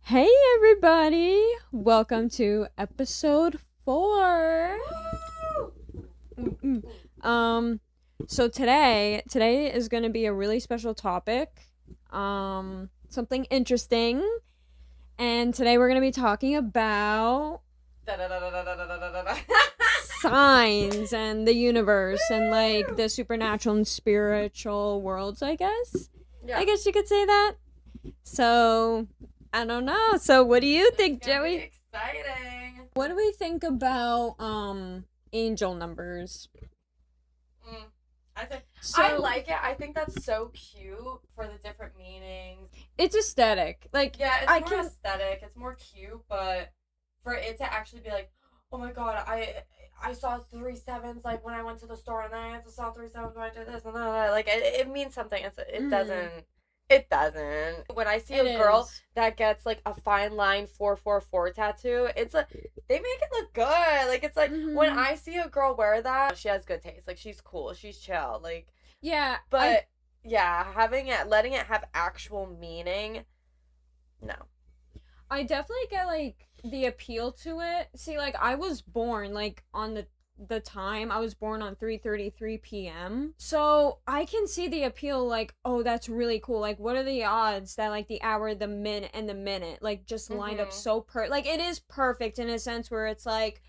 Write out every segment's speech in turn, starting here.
Hey everybody! Welcome to episode 4. Mm-mm. So today is going to be a really special topic. Something interesting. And today we're going to be talking about signs and the universe and like the supernatural and spiritual worlds, I guess. Yeah. I guess you could say that. So, I don't know. So, what do you think, It's gonna Joey? be exciting. What do we think about angel numbers? I think So, I like it. I think that's so cute for the different meanings. it's aesthetic. Like, Yeah, it's I more can aesthetic. It's more cute, but for it to actually be like, oh my god, I saw 3 sevens like when I went to the store, and then I saw 3 sevens when I did this and that. Like it means something. It doesn't. It doesn't. When I see a girl that gets like a fine line 444 tattoo, it's like they make it look good. Like it's like when I see a girl wear that, she has good taste. Like she's cool, she's chill. Like yeah, but yeah, letting it have actual meaning, no. I definitely get like the appeal to it. See, like I was born like on the time I was born on 3:33 p.m. So I can see the appeal like, oh, that's really cool. Like what are the odds that like the hour, the minute and the minute like just lined up so like it is perfect in a sense where it's like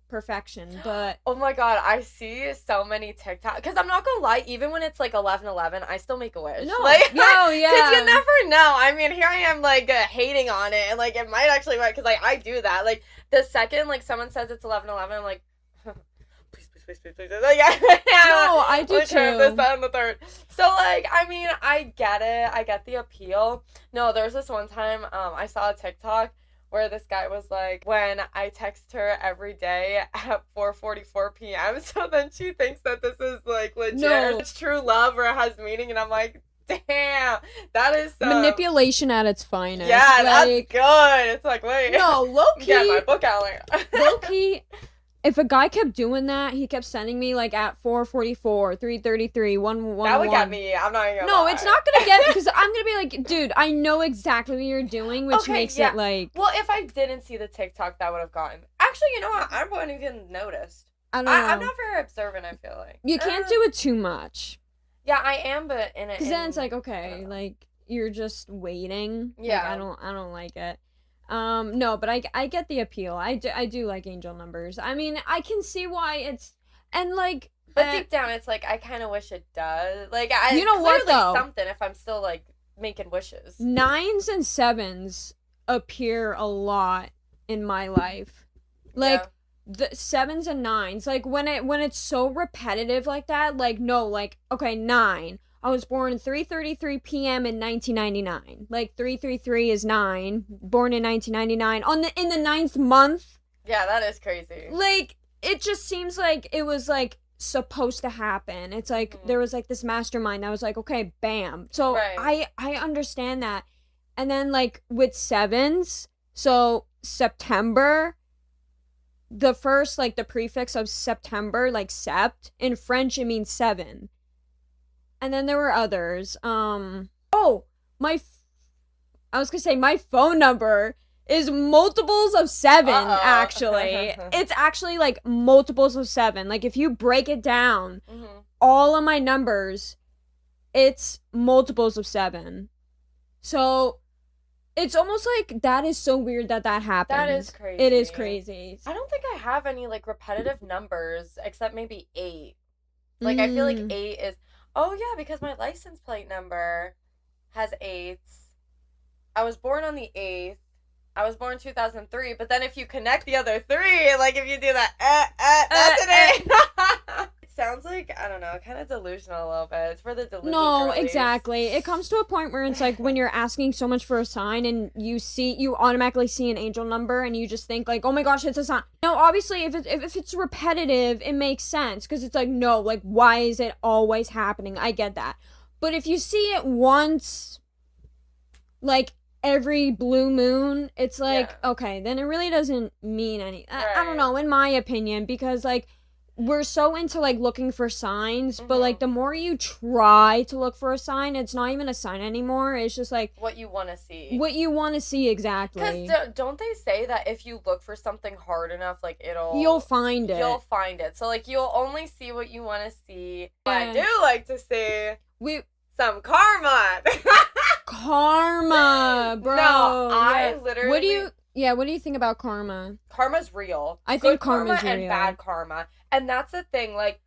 perfection, but oh my god, I see so many TikTok because I'm not gonna lie, even when it's like 11:11, I still make a wish. no, like, no, yeah, because you never know. I mean, here I am like hating on it, and like it might actually work because like I do that. Like the second like someone says it's 11:11, I'm like, please. Like, no, I do like, too. This, that, and the third. So like, I mean, I get it. I get the appeal. No, there was this one time I saw a TikTok where this guy was like, when I text her every day at 4:44 p.m. So then she thinks that this is like legit. No. It's true love or it has meaning, and I'm like, damn, that is manipulation at its finest. Yeah, like, that's good. It's like, wait, no, low key, get my book out. low key. If a guy kept doing that, he kept sending me like at 4:44, 3:33, 1:11. That would get me. I'm not gonna No, lie. it's not gonna get because I'm gonna be like, dude, I know exactly what you're doing, which makes it like. Well, if I didn't see the TikTok, that would have gotten. Actually, you know what? I wouldn't even noticed. I don't know. I'm not very observant. I feel like you can't do it too much. Yeah, I am, but in it. Because then it's like, okay, like you're just waiting. Yeah. Like, I don't like it. No, but I get the appeal. I do like angel numbers. I mean, I can see why it's and like. But deep down, it's like I kind of wish it does. Like you know what though? Something if I'm still like making wishes. 9s and 7s appear a lot in my life. Like the 7s and 9s. Like when it's so repetitive like that. Like no, like okay, 9. I was born 3:33 p.m. in 1999. Like 333 is 9. Born in 1999 in the 9th month. Yeah, that is crazy. Like it just seems like it was like supposed to happen. It's like there was like this mastermind that was like, okay, bam. So I understand that. And then like with 7s, so September, the first like the prefix of September, like sept, in French it means 7. And then there were others. I was gonna say my phone number is multiples of 7, actually. It's actually like multiples of 7. Like if you break it down, all of my numbers, it's multiples of 7. So it's almost like that is so weird that happened. That is crazy. It is crazy. I don't think I have any like repetitive numbers except maybe 8. Like I feel like 8 is. Oh yeah, because my license plate number has 8s. I was born on the 8th. I was born 2003, but then if you connect the other 3, like if you do that, that's an 8. It sounds like, I don't know, kind of delusional a little bit. It's for the delusional No, girlies. exactly. It comes to a point where it's like when you're asking so much for a sign and you automatically see an angel number and you just think like, oh my gosh, it's a sign. No, obviously if it's repetitive, it makes sense because it's like, no, like why is it always happening? I get that. But if you see it once, like every blue moon, it's like, okay, then it really doesn't mean any. I don't know, in my opinion, because like we're so into like looking for signs, but like the more you try to look for a sign, it's not even a sign anymore. It's just like what you want to see. What you want to see exactly. Because don't they say that if you look for something hard enough, like you'll find it. You'll find it. So like you'll only see what you want to see. Yeah. I do like to see some karma. Karma, bro. No, I literally. What do you think about karma? Karma's real. I think karma's real. And bad karma. And that's the thing, like,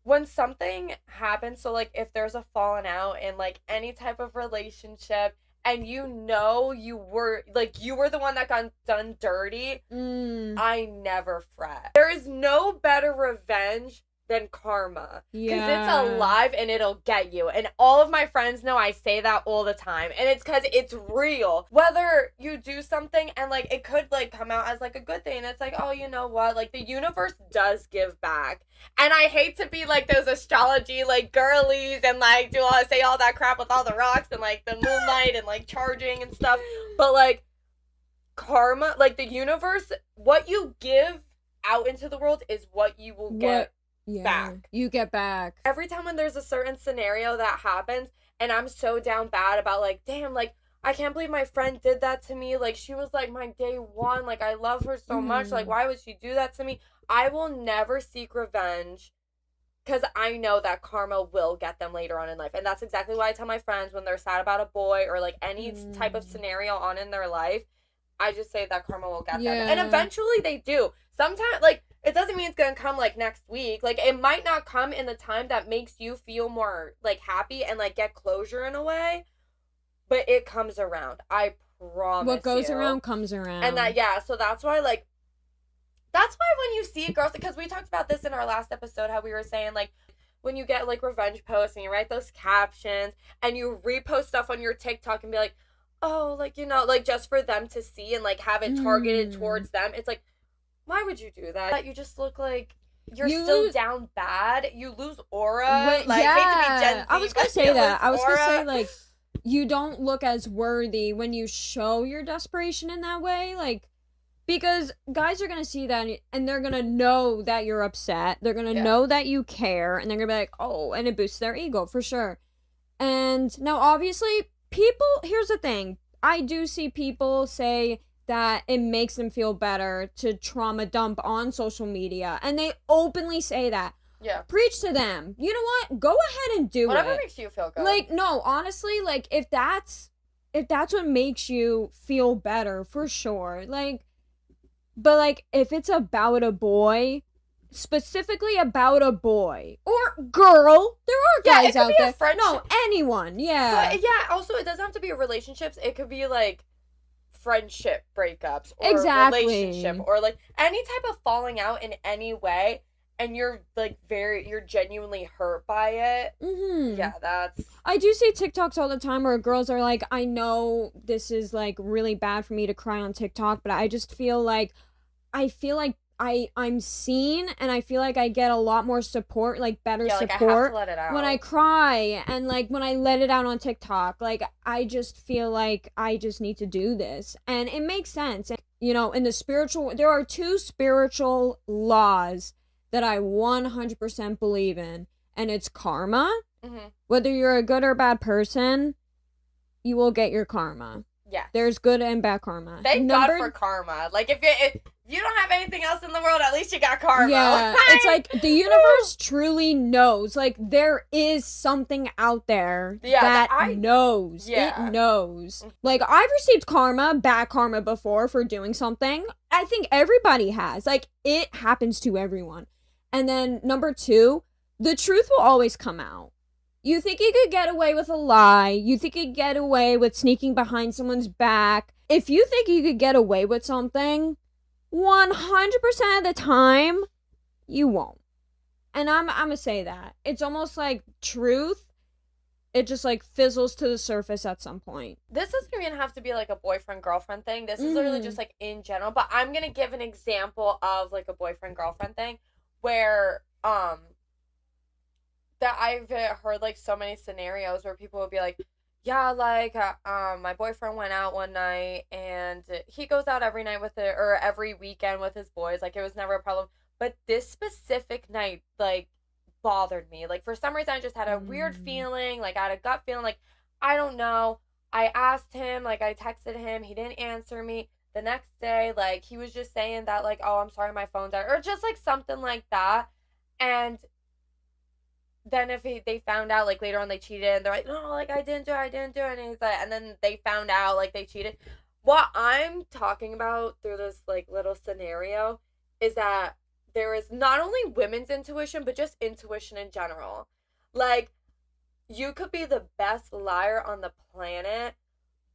when something happens, so, like, if there's a falling out in, like, any type of relationship, and you know you were the one that got done dirty, I never fret. There is no better revenge than karma. Because it's alive and it'll get you. And all of my friends know I say that all the time. And it's because it's real. Whether you do something and, like, it could, like, come out as, like, a good thing. It's like, oh, you know what? Like, the universe does give back. And I hate to be, like, those astrology, like, girlies and, like, say all that crap with all the rocks and, like, the moonlight and, like, charging and stuff. But, like, karma, like, the universe, what you give out into the world is what you will get. Back. You get back. Every time when there's a certain scenario that happens and I'm so down bad about like, damn, like, I can't believe my friend did that to me. Like, she was like my day one. Like, I love her so much. Like, why would she do that to me? I will never seek revenge because I know that karma will get them later on in life. And that's exactly why I tell my friends when they're sad about a boy or like any type of scenario on in their life, I just say that karma will get them. And eventually they do. Sometimes, like, it doesn't mean it's gonna come, like, next week. Like, it might not come in the time that makes you feel more, like, happy and, like, get closure in a way. But it comes around. I promise you. What goes around comes around. And that, so that's why, like, that's why when you see girls, because we talked about this in our last episode, how we were saying, like, when you get, like, revenge posts and you write those captions and you repost stuff on your TikTok and be like, oh, like, you know, like, just for them to see and, like, have it targeted towards them. It's like, why would you do that? You just look like you're still down bad. You lose aura. Hate to be Gen Z, I was gonna say that. I was gonna say, like, you don't look as worthy when you show your desperation in that way. Like, because guys are gonna see that and they're gonna know that you're upset. They're gonna know that you care, and they're gonna be like, oh, and it boosts their ego for sure. And now, obviously, here's the thing. I do see people say that it makes them feel better to trauma dump on social media. And they openly say that. Yeah. Preach to them. You know what? Go ahead and do Whatever makes you feel good. Like, no, honestly, like, if that's what makes you feel better, for sure. Like, but, like, if it's about a boy, specifically about a boy or girl, there are guys out there. No, anyone. Yeah. But, yeah, also, it doesn't have to be relationships. It could be, like, friendship breakups or relationship or like any type of falling out in any way and you're like you're genuinely hurt by it. I do see TikToks all the time where girls are like, I know this is like really bad for me to cry on TikTok, but I just feel like I'm seen and I feel like I get a lot more support, like better support when I cry and like when I let it out on TikTok. Like, I just feel like I just need to do this. And it makes sense. You know, in the spiritual, there are 2 spiritual laws that I 100% believe in. And it's karma. Whether you're a good or bad person, you will get your karma. Yeah. There's good and bad karma. Thank God for karma. Like, if you don't have anything else in the world, at least you got karma. Yeah, it's like the universe truly knows. Like, there is something out there that knows. Yeah. It knows. Like, I've received bad karma before for doing something. I think everybody has. Like, it happens to everyone. And then, number 2, the truth will always come out. You think you could get away with a lie. You think you could get away with sneaking behind someone's back. If you think you could get away with something, 100% of the time, you won't. And I'm gonna say that. It's almost like truth. It just like fizzles to the surface at some point. This doesn't even have to be like a boyfriend-girlfriend thing. This is literally just like in general. But I'm gonna give an example of like a boyfriend-girlfriend thing where that I've heard like so many scenarios where people would be like, yeah, like, my boyfriend went out one night and he goes out every night with it or every weekend with his boys. Like, it was never a problem. But this specific night, like, bothered me. Like, for some reason, I just had a weird feeling. Like, I had a gut feeling. Like, I don't know. I asked him, like, I texted him. He didn't answer me. The next day, like, he was just saying that, like, oh, I'm sorry, my phone died. Or just, like, something like that. And then if they found out, like, later on they cheated, and they're like, no, like, I didn't do it. And he's like, and then they found out, like, they cheated. What I'm talking about through this, like, little scenario is that there is not only women's intuition, but just intuition in general. Like, you could be the best liar on the planet,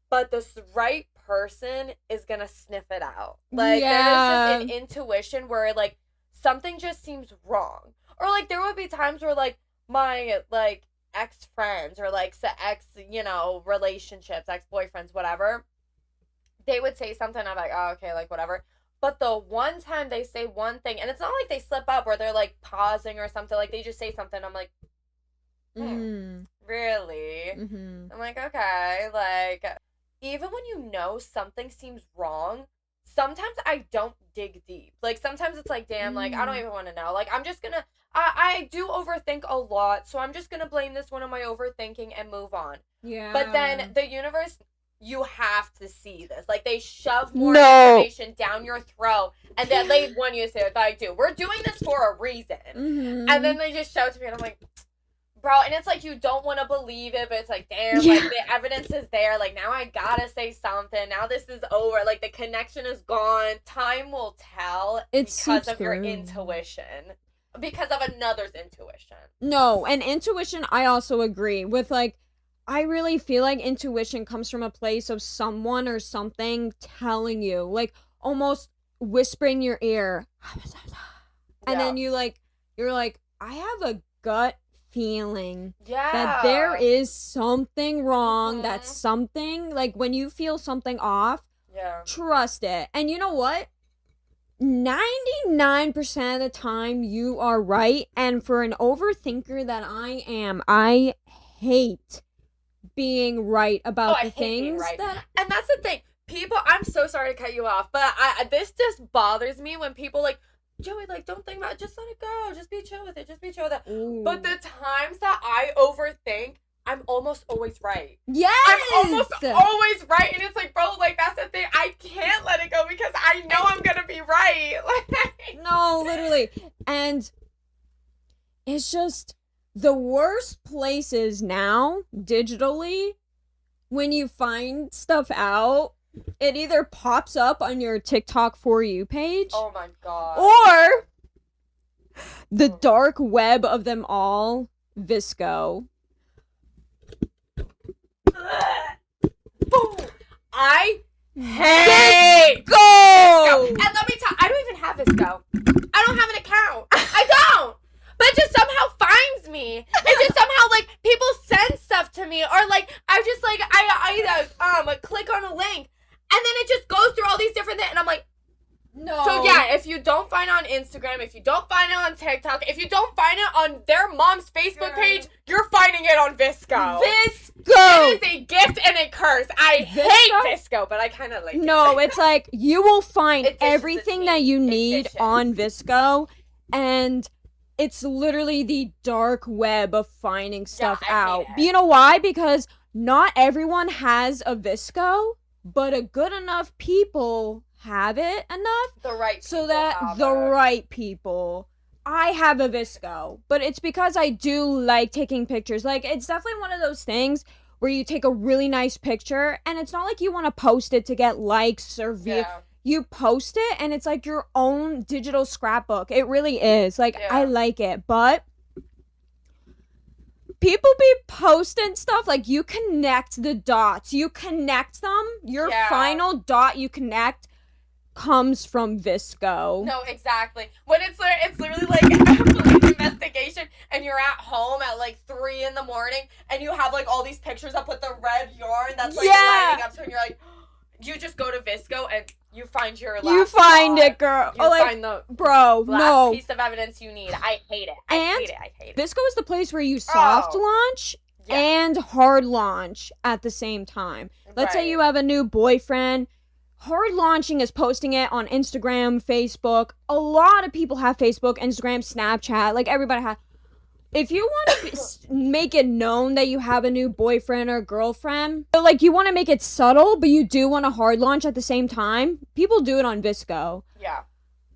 but the right person is gonna sniff it out. Like, there's just an intuition where, like, something just seems wrong. Or, like, there would be times where, like, my, like, ex-friends or, like, relationships, ex-boyfriends, whatever, they would say something, I'm like, oh, okay, like, whatever. But the one time they say one thing, and it's not like they slip up or they're, like, pausing or something. Like, they just say something, I'm like, really? Mm-hmm. I'm like, okay. Like, even when you know something seems wrong, sometimes I don't dig deep. Like, sometimes it's like, damn, like, I don't even want to know. Like, I'm just gonna, I do overthink a lot, so I'm just gonna blame this one on my overthinking and move on. Yeah. But then the universe, you have to see this. Like, they shove more information down your throat, and then they want you to say it. Like, dude, we're doing this for a reason. Mm-hmm. And then they just show it to me, and I'm like, bro, and it's like, you don't want to believe it, but it's like, damn, like, the evidence is there. Like, now I gotta say something. Now this is over. Like, the connection is gone. Time will tell because of your intuition. Because of another's intuition. No, and intuition, I also agree with, like, I really feel like intuition comes from a place of someone or something telling you, like, almost whispering your ear. And then you're like, I have a gut feeling that there is something wrong, that something, like, when you feel something off, trust it. And you know what? 99% of the time you are right. And for an overthinker that I am, I hate being right about the things and that's the thing. People, I'm so sorry to cut you off, but this just bothers me when people, like, Joey, like, don't think about it, just let it go, just be chill with it, Ooh. But the times that I overthink, I'm almost always right. Yes! I'm almost always right, and it's like, bro, like, that's the thing, I can't let it go because I know I'm gonna be right. No, literally. And it's just the worst places now, digitally, when you find stuff out, it either pops up on your TikTok For You page. Oh my god. Or the dark web of them all, Visco. I hate Visco! And let me tell, I don't even have Visco. I don't have an account. I don't. But it just somehow finds me. It just somehow, like, people send stuff to me, or, like, I just, like, I click on a link, and then it just goes through all these different things, and I'm like, no. So, yeah, if you don't find it on Instagram, if you don't find it on TikTok, if you don't find it on their mom's Facebook page, you're finding it on Visco. Visco! It is a gift and a curse. I hate Visco, but I kind of like it. No, it's like, you will find everything that you need on Visco, and it's literally the dark web of finding stuff out. You know why? Because not everyone has a Visco, but a good enough people have it enough. The right people so that the right people. I have a Visco, but it's because I do like taking pictures. Like, it's definitely one of those things where you take a really nice picture, and it's not like you want to post it to get likes or views. Yeah. You post it, and it's like your own digital scrapbook. It really is. Like, I like it, but people be posting stuff, like, you connect the dots. You connect them. Your final dot you connect comes from Visco. No, exactly. When it's literally like a police investigation, and you're at home at like 3 a.m, and you have like all these pictures up with the red yarn that's like lining up, so you're like, you just go to Visco and you find your last You find it, girl. You find the last piece of evidence you need. I hate it. I hate it. Visco is the place where you soft launch and hard launch at the same time. Let's say you have a new boyfriend. hard launching is posting it on Instagram, Facebook. A lot of people have Facebook, Instagram, Snapchat. Like, everybody has. If you want to make it known that you have a new boyfriend or girlfriend, so like you want to make it subtle, but you do want a hard launch at the same time, people do it on Visco. Yeah.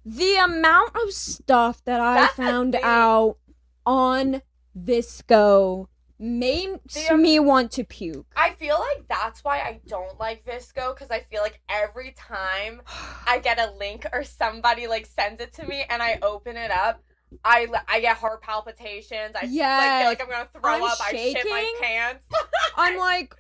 The amount of stuff that I found out on Visco makes me want to puke. I feel like that's why I don't like Visco, because I feel like every time I get a link or somebody like sends it to me and I open it up, I get heart palpitations. I feel like I'm gonna throw up. Shaking. I shit my pants. I'm like,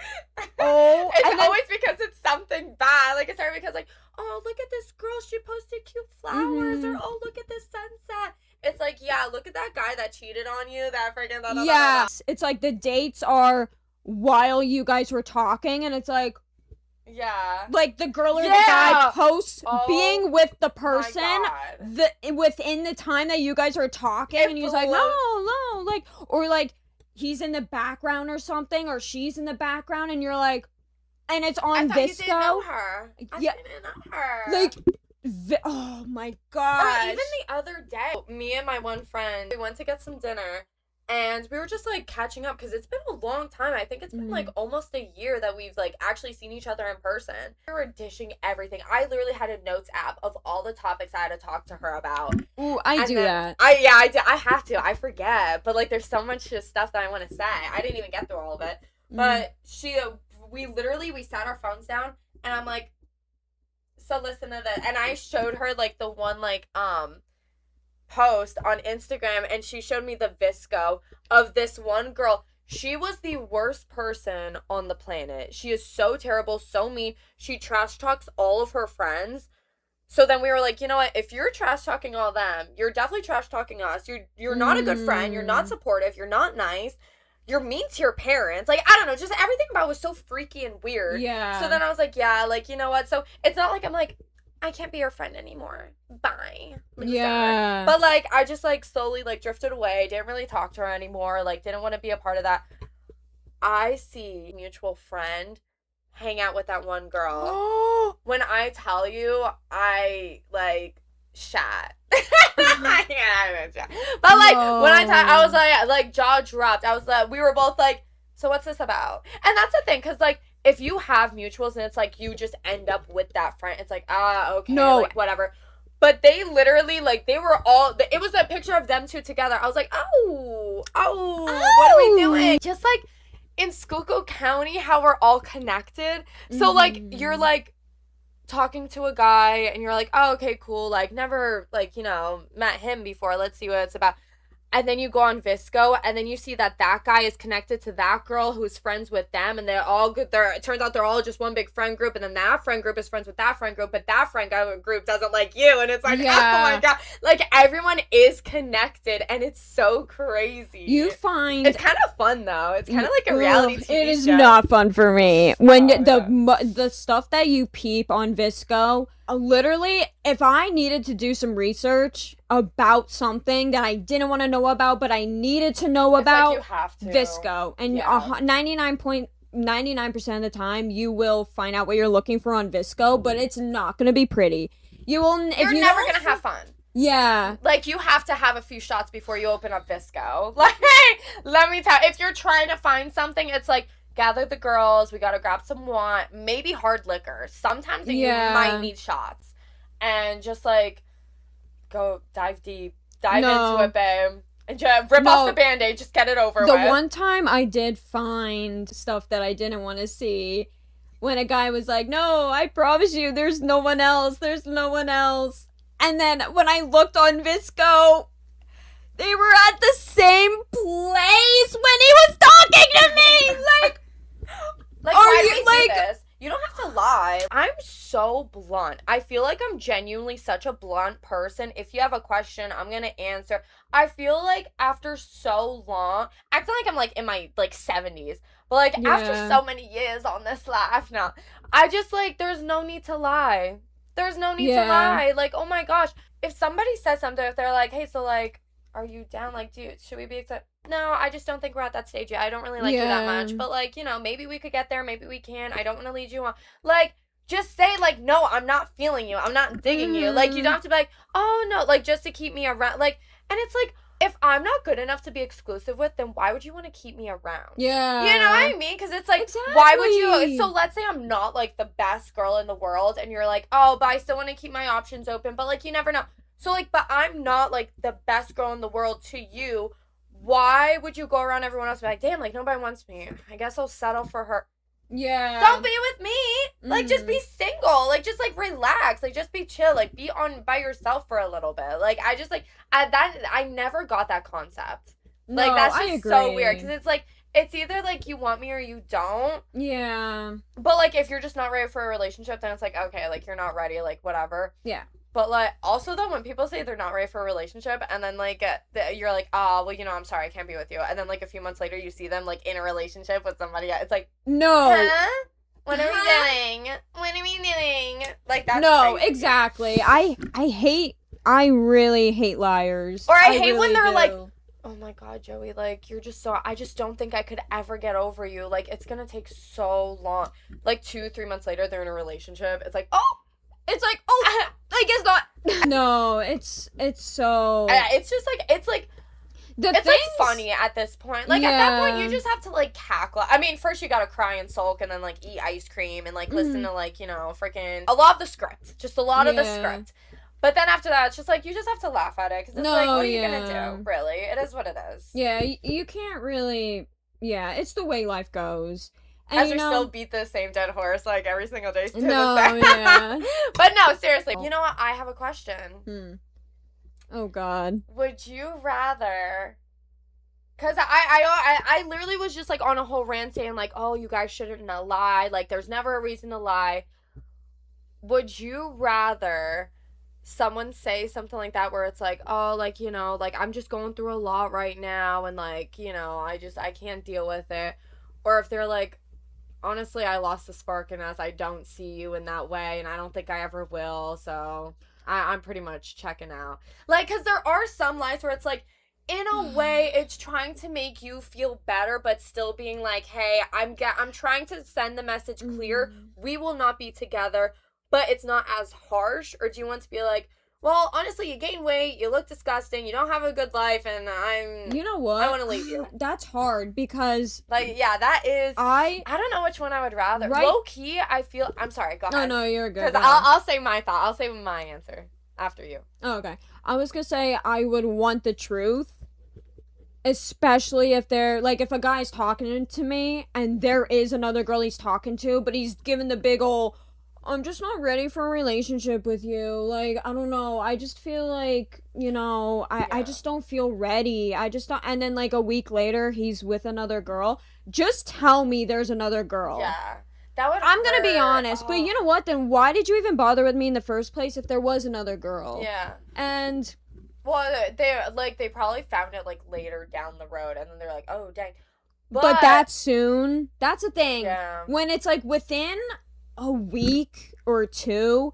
oh. It's always because it's something bad. Like, it's always because like, oh, look at this girl. She posted cute flowers. Or, oh, look at this sunset. It's like, yeah, look at that guy that cheated on you. That freaking blah, blah, blah, blah. It's like the dates are while you guys were talking, and it's like, yeah, like the girl or the guy posts being with the person within the time that you guys are talking, and he's like, no, like, or like he's in the background or something, or she's in the background, and you're like, and it's on Visco. You didn't know her. I didn't know her. Like, oh my god. Or even the other day, me and my one friend, we went to get some dinner. And we were just, like, catching up, because it's been a long time. I think it's been, like, almost a year that we've, like, actually seen each other in person. We were dishing everything. I literally had a notes app of all the topics I had to talk to her about. Ooh, I do that. I do. I have to. I forget. But, like, there's so much just stuff that I want to say. I didn't even get through all of it. But we sat our phones down, and I'm like, so listen to this. And I showed her, like, the one, like, post on Instagram, and she showed me the Visco of this one girl. She was the worst person on the planet. She is so terrible, so mean. She trash talks all of her friends. So then we were like, you know what? If you're trash talking all them, you're definitely trash talking us. You're not a good friend. You're not supportive. You're not nice. You're mean to your parents. Like, I don't know. Just everything about it was so freaky and weird. Yeah. So then I was like, yeah, like, you know what? So it's not like I'm like, I can't be your friend anymore. Bye. Yeah. But, like, I just, like, slowly, like, drifted away. Didn't really talk to her anymore. Like, didn't want to be a part of that. I see mutual friend hang out with that one girl. When I tell you, I, like, shat. Yeah, but, like, when I was, like, jaw dropped. I was, like, we were both, like, so what's this about? And that's the thing, because, like, if you have mutuals and it's like you just end up with that friend, it's like, okay, like, whatever. But they literally, like, they were all, it was a picture of them two together. I was like, oh, what are we doing? Just like in Schuylkill County, how we're all connected. So, like, you're like talking to a guy and you're like, oh, okay, cool. Like, never, like, you know, met him before. Let's see what it's about. And then you go on Visco, and then you see that guy is connected to that girl who's friends with them, and they're all good. It turns out they're all just one big friend group, and then that friend group is friends with that friend group, but that friend group doesn't like you, and it's like, oh my god, like, everyone is connected, and it's so crazy. You find it's kind of fun though. It's kind of like a reality TV show. It is not fun for me when the stuff that you peep on Visco. Literally, if I needed to do some research about something that I didn't want to know about, but I needed to know about, like you have to. Visco. And 99% of the time, you will find out what you're looking for on Visco, but it's not going to be pretty. You're never going to have fun. Yeah. Like, you have to have a few shots before you open up Visco. Like, let me tell you, if you're trying to find something, it's like, gather the girls, we gotta grab some wine, maybe hard liquor. Sometimes you might need shots. And just, like, go dive deep. Dive into it, babe. And just rip off the Band-Aid, just get it over with. The one time I did find stuff that I didn't want to see, when a guy was like, no, I promise you, there's no one else. And then when I looked on Visco, they were at the same place when he was talking to me. Like, why do we do this? You don't have to lie. I'm so blunt. I feel like I'm genuinely such a blunt person. If you have a question, I'm gonna answer. I feel like after so long, I feel like I'm like in my like 70s, but like after so many years on this life now, I just like, there's no need to lie. There's no need to lie. Like, oh my gosh, if somebody says something, if they're like, hey, so like, are you down? Like, should we be excited? No, I just don't think we're at that stage yet. I don't really like you that much. But, like, you know, maybe we could get there. Maybe we can. I don't want to lead you on. Like, just say, like, no, I'm not feeling you. I'm not digging you. Like, you don't have to be like, oh, no, like, just to keep me around. Like, and it's like, if I'm not good enough to be exclusive with, then why would you want to keep me around? Yeah. You know what I mean? Because it's like, exactly. Why would you? So let's say I'm not, like, the best girl in the world, and you're like, oh, but I still want to keep my options open. But, like, you never know. So, like, but I'm not, like, the best girl in the world to you. Why would you go around everyone else and be like, damn, like, nobody wants me. I guess I'll settle for her. Yeah. Don't be with me. Like, just be single. Like, just, like, relax. Like, just be chill. Like, be on by yourself for a little bit. Like, I just, like, I never got that concept. No, like, that's I just agree. so weird. Because it's, like, it's either, like, you want me or you don't. Yeah. But, like, if you're just not ready for a relationship, then it's, like, okay, like, you're not ready. Like, whatever. Yeah. But, like, also, though, when people say they're not ready for a relationship, and then, like, you're like, oh, well, you know, I'm sorry, I can't be with you. And then, like, a few months later, you see them, like, in a relationship with somebody. It's like, no. Huh? What are we doing? What are we doing? Like, that's no, crazy. exactly. I really hate liars. Or I hate really when they're do. like, oh my God, Joey, like, you're just so, I just don't think I could ever get over you. Like, it's gonna take so long. Like, 2-3 months later, they're in a relationship. It's like, oh! It's like, oh, I guess not. No, it's so. It's just like, it's like funny at this point. Like, at that point, you just have to, like, cackle. I mean, first you gotta cry and sulk and then, like, eat ice cream and, like, listen to, like, you know, freaking a lot of the script. Just a lot of the script. But then after that, it's just, like, you just have to laugh at it. Because it's like, what are you gonna do? Really? It is what it is. Yeah, you can't really. Yeah, it's the way life goes. And, as we still beat the same dead horse, like, every single day. No, yeah. But no, seriously. You know what? I have a question. Oh, God. Would you rather... Because I literally was just, like, on a whole rant saying, like, oh, you guys shouldn't lie. Like, there's never a reason to lie. Would you rather someone say something like that where it's like, oh, like, you know, like, I'm just going through a lot right now and, like, you know, I can't deal with it. Or if they're like, honestly, I lost the spark in us. I don't see you in that way, and I don't think I ever will, so I'm pretty much checking out. Like, because there are some lies where it's like, in a way, it's trying to make you feel better, but still being like, hey, I'm trying to send the message clear. We will not be together, but it's not as harsh. Or do you want to be like, well, honestly, you gain weight, you look disgusting, you don't have a good life, and you know what? I want to leave you. That's hard because... Like, yeah, that is... I don't know which one I would rather. Right? Low-key, I feel... I'm sorry, go ahead. No, you're good. Because I'll say my thought. I'll say my answer after you. Oh, okay. I was gonna say I would want the truth. Especially if they're... Like, if a guy's talking to me, and there is another girl he's talking to, but he's giving the big ol'... I'm just not ready for a relationship with you. Like, I don't know. I just feel like, you know, I just don't feel ready. I just don't. And then, like, a week later, he's with another girl. Just tell me there's another girl. Yeah. That would I'm gonna be honest. But you know what? Then why did you even bother with me in the first place if there was another girl? Yeah. And... Well, they probably found it, like, later down the road. And then they're like, oh, dang. But that soon? That's the thing. Yeah. When it's, like, within... a week or two,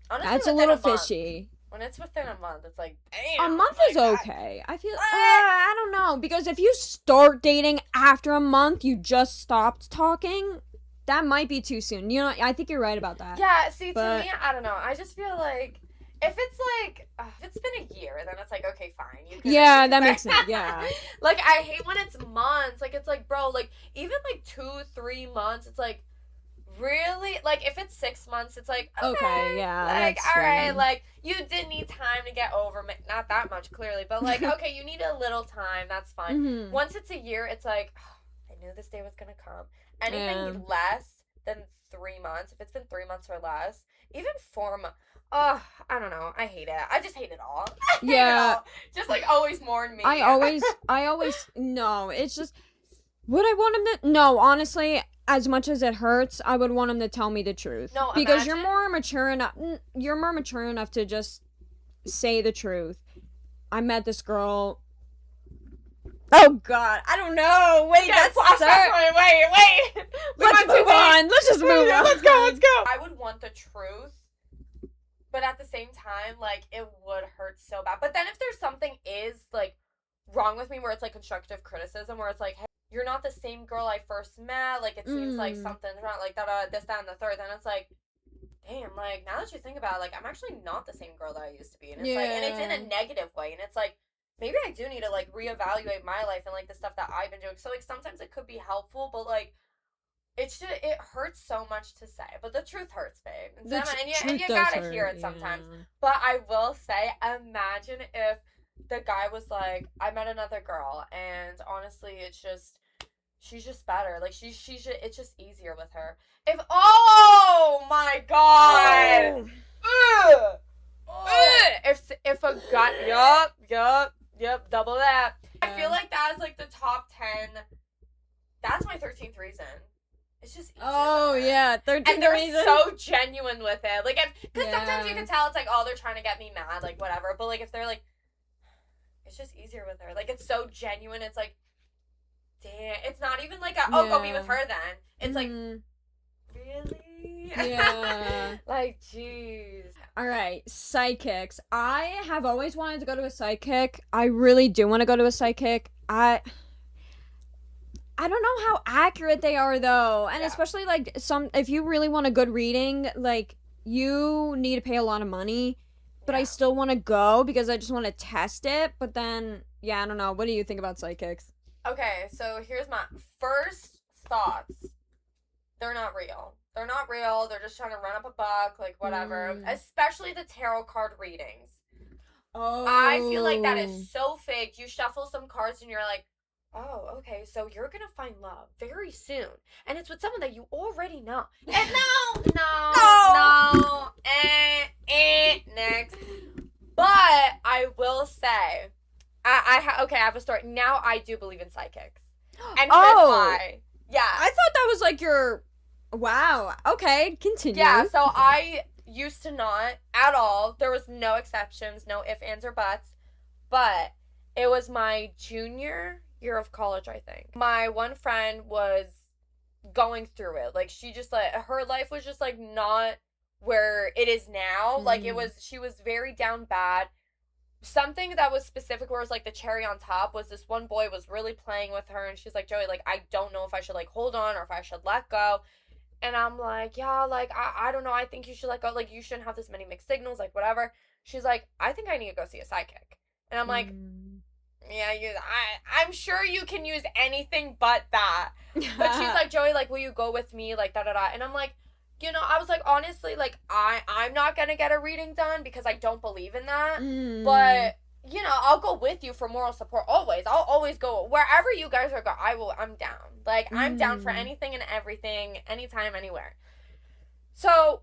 honestly, that's a little fishy. When it's within a month, it's like, damn. A month is okay. I feel, I don't know, because if you start dating after a month, you just stopped talking, that might be too soon. You know, I think you're right about that. Yeah, see, to me, I don't know. I just feel like, if it's like, if it's been a year, then it's like, okay, fine. Yeah, that makes sense, yeah. Like, I hate when it's months. Like, it's like, bro, like, even like 2-3 months, it's like, really? Like, if it's 6 months, it's like, okay, yeah, like, all right, like, you did need time to get over me. Not that much, clearly, but, like, okay, you need a little time, that's fine. Mm-hmm. Once it's a year, it's like, oh, I knew this day was gonna come. Anything less than 3 months, if it's been 3 months or less, even 4 months, oh, I don't know, I hate it. I just hate it all. Yeah. Just, like, always mourn me. I always, no, it's just, would I want him to, no, honestly, as much as it hurts, I would want him to tell me the truth. No, because you're more mature enough. You're more mature enough to just say the truth. I met this girl. Oh God, I don't know. Wait, that's wait. Let's move on. Let's just move on. Let's go. I would want the truth, but at the same time, like, it would hurt so bad. But then if there's something is like wrong with me, where it's like constructive criticism, where it's like, hey, you're not the same girl I first met. Like, it seems like something's wrong. Like, this, that, and the third. Then it's like, damn, like, now that you think about it, like, I'm actually not the same girl that I used to be. And it's like, and it's in a negative way. And it's like, maybe I do need to, like, reevaluate my life and, like, the stuff that I've been doing. So, like, sometimes it could be helpful, but, like, it's just, it hurts so much to say. But the truth hurts, babe. And you gotta hear it sometimes. But I will say, imagine if the guy was like, I met another girl, and honestly, it's just, she's just better. Like, she's just, it's just easier with her. If, oh my god! Ugh! Ugh! If a guy, yup, double that. I feel like that is like the top 10. That's my 13th reason. It's just easier. Oh yeah, 13th and they're reason. so genuine with it. Like, because sometimes you can tell it's like, oh, they're trying to get me mad, like whatever. But like, if they're like, it's just easier with her. Like, it's so genuine. It's like, damn. It's not even like a, oh, go be with her then. It's like, really? Yeah. Like, jeez. All right, psychics. I have always wanted to go to a psychic. I really do want to go to a psychic. I don't know how accurate they are though. And especially like if you really want a good reading, like you need to pay a lot of money. But I still want to go because I just want to test it. But then, I don't know. What do you think about psychics? Okay, so here's my first thoughts. They're not real. They're not real. They're just trying to run up a buck, like whatever. Especially the tarot card readings. Oh. I feel like that is so fake. You shuffle some cards and you're like, oh, okay, so you're gonna find love very soon. And it's with someone that you already know. And no. Next. But I will say, I have a story. Now I do believe in psychics. And here's why. Yeah. I thought that was like your... Wow. Okay, continue. Yeah, so I used to not at all. There was no exceptions, no ifs, ands, or buts. But it was my junior year of college, I think. My one friend was going through it. Like, she just, like, her life was just, like, not where it is now. Like, she was very down bad. Something that was specific where it was, like, the cherry on top was this one boy was really playing with her, and she's like, Joey, like, I don't know if I should, like, hold on or if I should let go. And I'm like, yeah, like, I don't know. I think you should let go. Like, you shouldn't have this many mixed signals, like, whatever. She's like, I think I need to go see a psychic. And I'm like, yeah, I'm sure you can use anything but that. But she's like, Joey, like, will you go with me? Like, da-da-da. And I'm like, I was like, honestly, like, I'm not going to get a reading done because I don't believe in that. But, I'll go with you for moral support always. I'll always go wherever you guys are going. I'm down. Like, I'm down for anything and everything, anytime, anywhere. So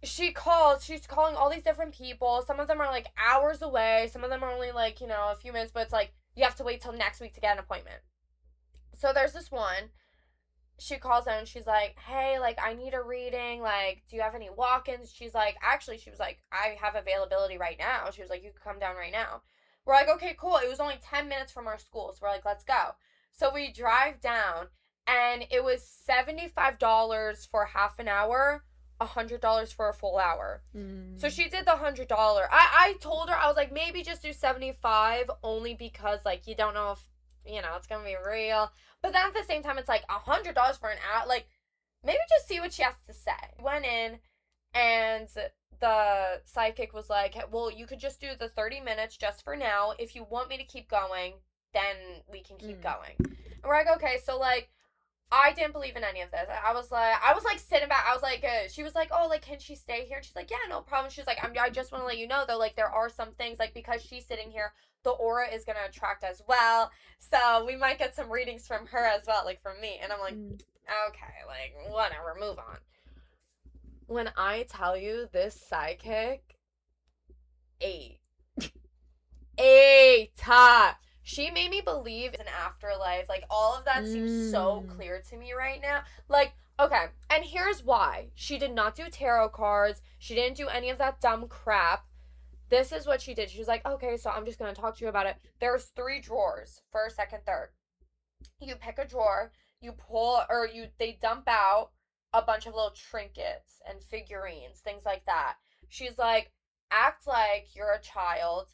she's calling all these different people. Some of them are like hours away. Some of them are only like, a few minutes, but it's like you have to wait till next week to get an appointment. So there's this one. She calls out and she's like, hey, like, I need a reading. Like, do you have any walk-ins? She's like, actually, she was like, I have availability right now. She was like, you can come down right now. We're like, okay, cool. It was only 10 minutes from our school. So we're like, let's go. So we drive down and it was $75 for half an hour, $100 for a full hour. So she did the $100. I told her, I was like, maybe just do 75 only because, like, you don't know if, it's gonna be real. But then at the same time, it's like $100 for an hour. Like, maybe just see what she has to say. Went in, and the psychic was like, well, you could just do the 30 minutes just for now. If you want me to keep going, then we can keep going. And we're like, okay, so, like, I didn't believe in any of this. I was like sitting back. I was like, she was like, oh, like, can she stay here? And she's like, yeah, no problem. She's like, I just want to let you know, though, like, there are some things, like, because she's sitting here, the aura is going to attract as well. So we might get some readings from her as well, like, from me. And I'm like, okay, like, whatever, move on. When I tell you this psychic, 8. She made me believe in an afterlife. Like, all of that seems so clear to me right now. Like, okay, and here's why. She did not do tarot cards. She didn't do any of that dumb crap. This is what she did. She was like, okay, so I'm just going to talk to you about it. There's 3 drawers, first, second, third. You pick a drawer, you pull, or they dump out a bunch of little trinkets and figurines, things like that. She's like, act like you're a child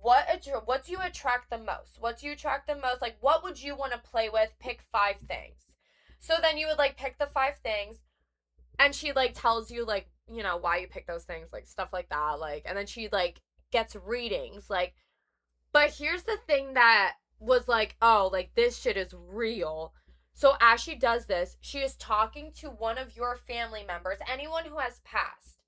what do you attract the most? What do you attract the most? Like, what would you want to play with? Pick 5 things. So then you would, like, pick the 5 things, and she, like, tells you, like, you know, why you pick those things, like, stuff like that, like, and then she, like, gets readings, like, but here's the thing that was like, oh, like, this shit is real. So as she does this, she is talking to one of your family members, anyone who has passed.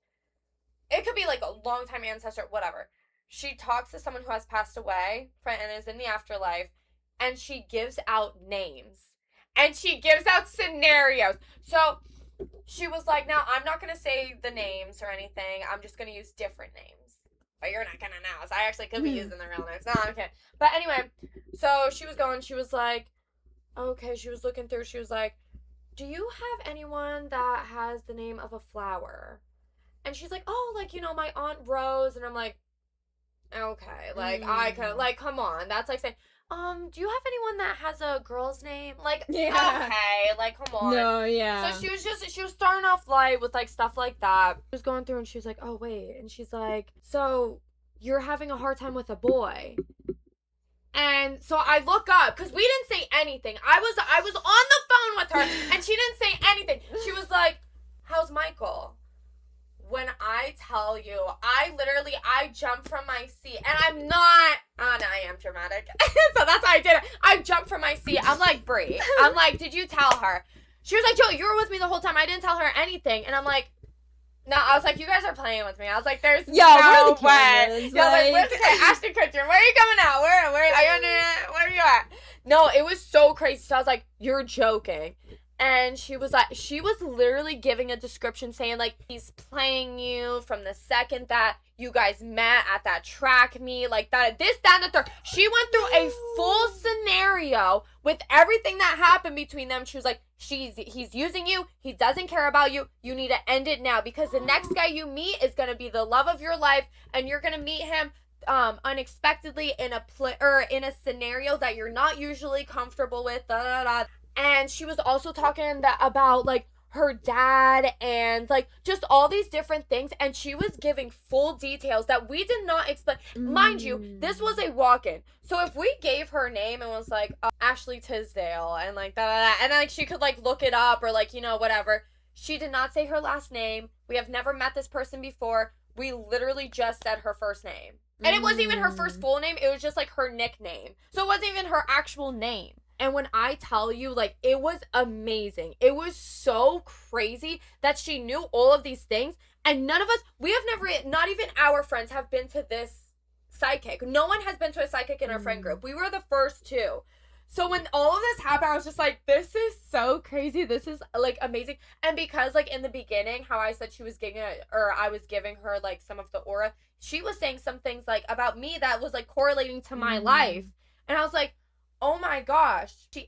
It could be like a longtime ancestor, whatever. She talks to someone who has passed away and is in the afterlife, and she gives out names. And she gives out scenarios. So she was like, now I'm not going to say the names or anything. I'm just going to use different names. But you're not going to know. So I actually could be using the real names. No, I'm kidding. But anyway, so she was going, she was like, okay, she was looking through. She was like, do you have anyone that has the name of a flower? And she's like, oh, like, you know, my Aunt Rose. And I'm like, okay, like, I could, like, come on. That's like saying, do you have anyone that has a girl's name? Like, yeah. Okay, like, come on. No, yeah. So she was starting off light with, like, stuff like that. She was going through and she was like, oh, wait. And she's like, so you're having a hard time with a boy. And so I look up, because we didn't say anything. I was on the phone with her, and she didn't say anything. She was like, how's Michael? When I tell you, I jumped from my seat, and I'm not, oh no, I am dramatic. So that's how I did it. I jumped from my seat. I'm like, Brie. I'm like, did you tell her? She was like, Joe, you were with me the whole time. I didn't tell her anything. And I'm like, no, I was like, you guys are playing with me. I was like, there's no way. Yeah, like, where's the Ashton Kutcher? Where are you coming out? Where are you at? No, it was so crazy. So I was like, you're joking. And she was literally giving a description saying, like, he's playing you from the second that you guys met at that track meet, like that, this, that, and the third. She went through a full scenario with everything that happened between them. She was like, he's using you. He doesn't care about you. You need to end it now, because the next guy you meet is going to be the love of your life, and you're going to meet him unexpectedly in in a scenario that you're not usually comfortable with. Da, da, da. And she was also talking about, like, her dad and, like, just all these different things. And she was giving full details that we did not explain. Mind you, this was a walk-in. So if we gave her name and was like, Ashley Tisdale, and, like, that, and then, like, she could, like, look it up or, like, you know, whatever. She did not say her last name. We have never met this person before. We literally just said her first name. And it wasn't even her first full name. It was just, like, her nickname. So it wasn't even her actual name. And when I tell you, like, it was amazing. It was so crazy that she knew all of these things. And none of us, we have never, not even our friends have been to this psychic. No one has been to a psychic in our friend group. We were the first two. So when all of this happened, I was just like, this is so crazy. This is, like, amazing. And because, like, in the beginning, how I said she was giving I was giving her, like, some of the aura, she was saying some things, like, about me that was, like, correlating to my life. And I was like, oh my gosh, she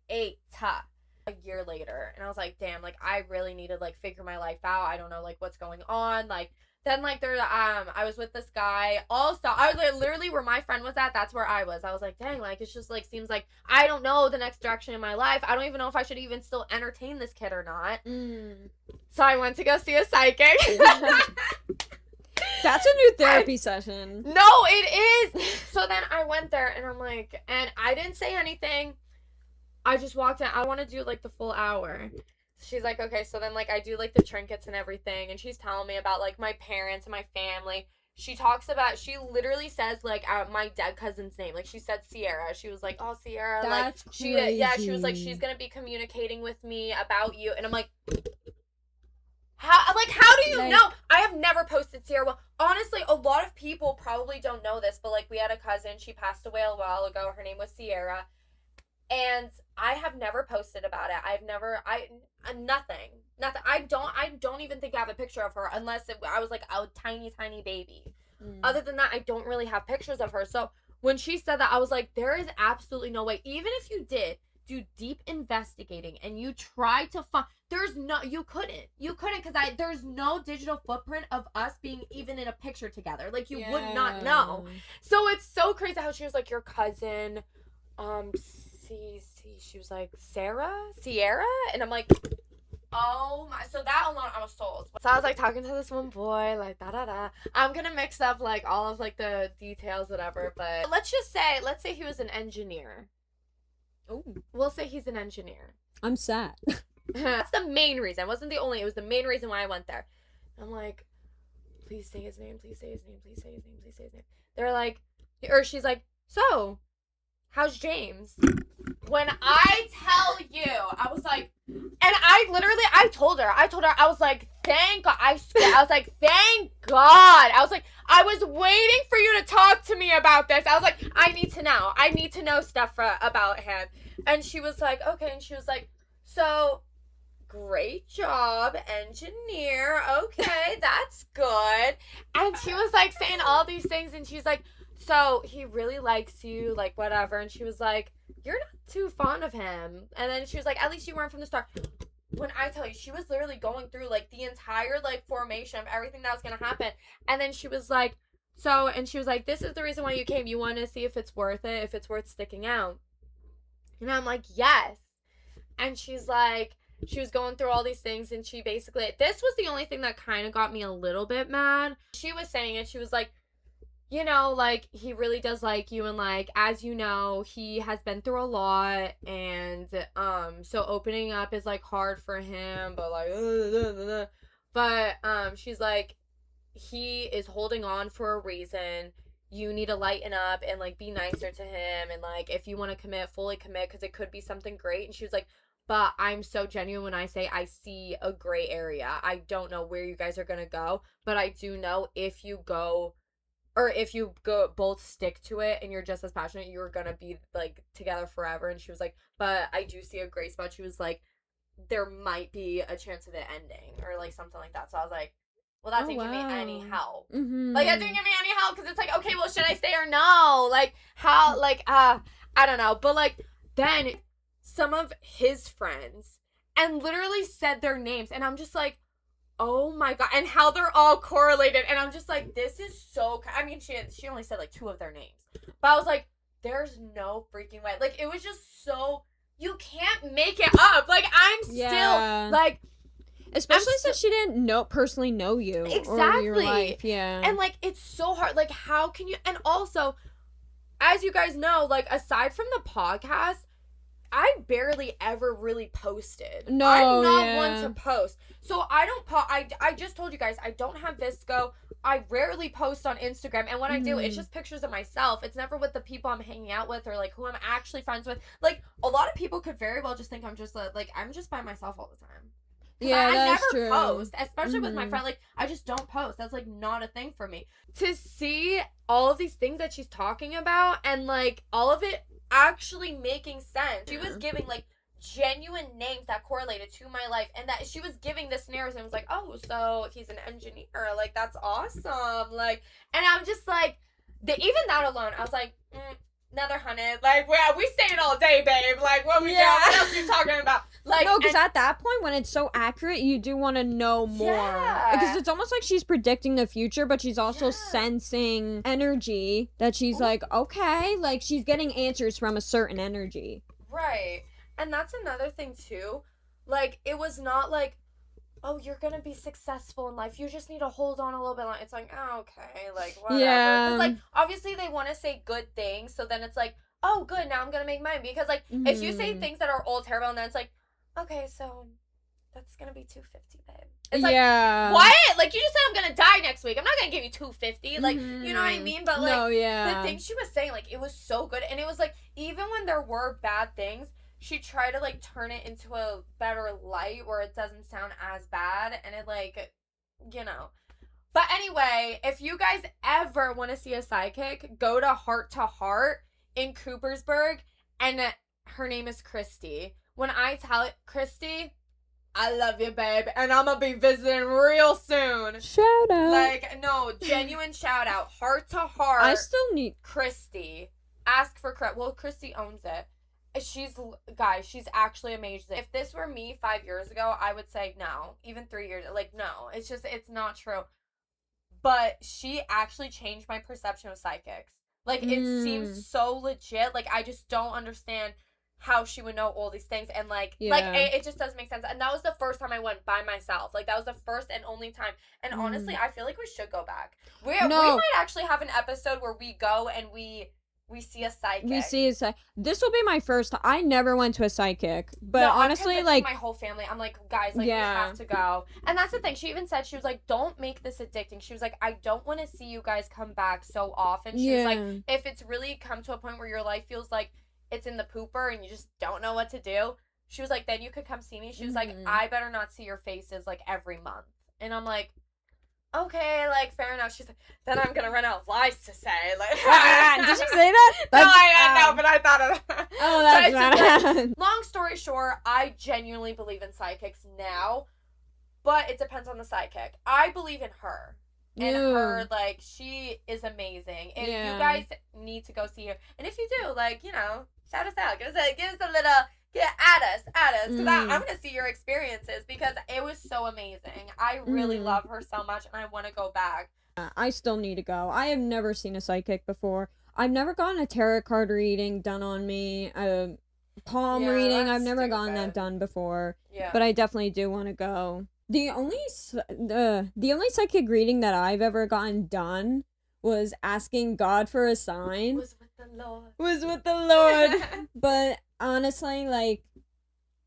ate tough a year later. And I was like, damn, like, I really need to, like, figure my life out. I don't know, like, what's going on. Like, then, like, I was with this guy. Also, I was, like, literally where my friend was at, that's where I was. I was like, dang, like, it's just, like, seems like I don't know the next direction in my life. I don't even know if I should even still entertain this kid or not. So I went to go see a psychic. That's a new therapy session. No, it is. So then I went there, and I'm like, and I didn't say anything. I just walked in. I want to do, like, the full hour. She's like, okay, so then, like, I do, like, the trinkets and everything, and she's telling me about, like, my parents and my family. She literally says, like, my dead cousin's name. Like, she said Sierra. She was like, oh, Sierra. That's like, crazy. She was like, she's gonna be communicating with me about you. And I'm like, how do you know? I have never posted Sierra. Well, honestly, a lot of people probably don't know this, but, like, we had a cousin. She passed away a while ago. Her name was Sierra. And I have never posted about it. Nothing. I don't even think I have a picture of her unless I was, like, a tiny, tiny baby. Other than that, I don't really have pictures of her. So when she said that, I was like, there is absolutely no way. Even if you did do deep investigating and you try to find, you couldn't because there's no digital footprint of us being even in a picture together. Like, you would not know. So it's so crazy how she was like, your cousin, she was like, Sierra? And I'm like, Oh my, so that alone I was sold. So I was like talking to this one boy, like da da da. I'm gonna mix up like all of like the details, whatever, but let's say he was an engineer. Oh. We'll say he's an engineer. I'm sad. That's the main reason. It wasn't the only, it was the main reason why I went there. I'm like, please say his name, please say his name, please say his name, please say his name. They're like, or she's like, so, how's James? When I tell you, I was like, and I told her, I was like, thank God, I was like, thank God. I was like, I was waiting for you to talk to me about this. I was like, I need to know stuff about him. And she was like, okay. And she was like, so, great job, engineer. Okay, that's good. And she was like saying all these things, and she's like, so he really likes you, like whatever. And she was like, you're not too fond of him. And then she was like, at least you weren't from the start. When I tell you, she was literally going through like the entire like formation of everything that was gonna happen. And then she was like, so, and she was like, this is the reason why you came. You want to see if it's worth it, if it's worth sticking out. And I'm like, yes. And she's like, she was going through all these things, and she basically, this was the only thing that kind of got me a little bit mad. She was saying it, she was like, you know, like, he really does like you, and like, as you know, he has been through a lot, and so opening up is like hard for him, but like but she's like, he is holding on for a reason. You need to lighten up and like be nicer to him, and like, if you want to commit, fully commit, because it could be something great. And she was like, but I'm so genuine when I say I see a gray area. I don't know where you guys are gonna go, but I do know if you go, or if you go both stick to it and you're just as passionate, you're gonna be like together forever. And she was like, but I do see a gray spot. She was like, there might be a chance of it ending or like something like that. So I was like, well, that didn't give me any help. Like, that didn't give me any help, because it's like, okay, well, should I stay or no? Like, how, like, I don't know. But like, then some of his friends and literally said their names, and I'm just like, oh my God, and how they're all correlated. And I'm just like, this is so, I mean, she only said like 2 of their names, but I was like, there's no freaking way. Like, it was just so, you can't make it up. Like, I'm still like, especially since she didn't personally know you or your life. Yeah. And like, it's so hard. Like, how can you, and also, as you guys know, like, aside from the podcast, I barely ever really posted. No, I'm not one to post. So I don't I just told you guys, I don't have Visco. I rarely post on Instagram, and when I do, it's just pictures of myself. It's never with the people I'm hanging out with or like who I'm actually friends with. Like, a lot of people could very well just think I'm just like I'm just by myself all the time. Yeah, I that's never true. post, especially with my friend. Like, I just don't post. That's like not a thing for me. To see all of these things that she's talking about, and like all of it actually making sense. She was giving like genuine names that correlated to my life, and that she was giving this narrative, and was like, oh, so he's an engineer, like, that's awesome. Like, and I'm just like, even that alone, I was like, another 100. Like, we staying all day, babe. Like, what we doing? What else you talking about? Like, no, because at that point, when it's so accurate, you do want to know more. Yeah. Because it's almost like she's predicting the future, but she's also sensing energy that she's like, okay, like, she's getting answers from a certain energy. Right. And that's another thing, too. Like, it was not like, oh, you're gonna be successful in life. You just need to hold on a little bit. It's like, oh, okay, like, whatever. Yeah. Because, like, obviously they want to say good things, so then it's like, oh, good, now I'm gonna make money. Because, like, if you say things that are all terrible, and then it's like, okay, so that's gonna be $250, babe. It's like, what? Like, you just said I'm gonna die next week. I'm not gonna give you $250. Like, you know what I mean? But, like, the things she was saying, like, it was so good. And it was like, even when there were bad things, she tried to, like, turn it into a better light where it doesn't sound as bad, and it, like, you know. But anyway, if you guys ever want to see a sidekick, go to Heart to Heart in Coopersburg, and her name is Christy. When I tell it, Christy, I love you, babe, and I'm gonna be visiting real soon. Shout out. Like, no, genuine shout out. Heart to Heart. I still need Christy. Ask for credit. Well, Christy owns it. She's actually amazing. If this were me 5 years ago, I would say no. Even 3 years, like, no. It's not true. But she actually changed my perception of psychics. Like, it seems so legit. Like, I just don't understand how she would know all these things, and like it just doesn't make sense. And that was the first time I went by myself. Like that was the first and only time. And honestly, I feel like we should go back. We might actually have an episode where we go and we see a psychic. We see a psychic. This will be my first time. I never went to a psychic, but honestly, like my whole family, I'm like, guys, like we have to go. And that's the thing. She even said, she was like, don't make this addicting. She was like, I don't want to see you guys come back so often. She was like, if it's really come to a point where your life feels like it's in the pooper and you just don't know what to do, she was like, then you could come see me. She was like, I better not see your faces like every month. And I'm like, okay, like, fair enough. She's like, then I'm gonna run out of lies to say. Like, did she say that? No, I know, but I thought of that. Oh, that's like, long story short, I genuinely believe in psychics now, but it depends on the psychic. I believe in her. And her, like, she is amazing. And you guys need to go see her. And if you do, like, you know, shout us out. Give us a little... Yeah, add us, because I'm going to see your experiences, because it was so amazing. I really love her so much, and I want to go back. I still need to go. I have never seen a psychic before. I've never gotten a tarot card reading done on me, a palm reading. I've never gotten that done before, but I definitely do want to go. The only psychic reading that I've ever gotten done was asking God for a sign. Was with the Lord. But honestly, like,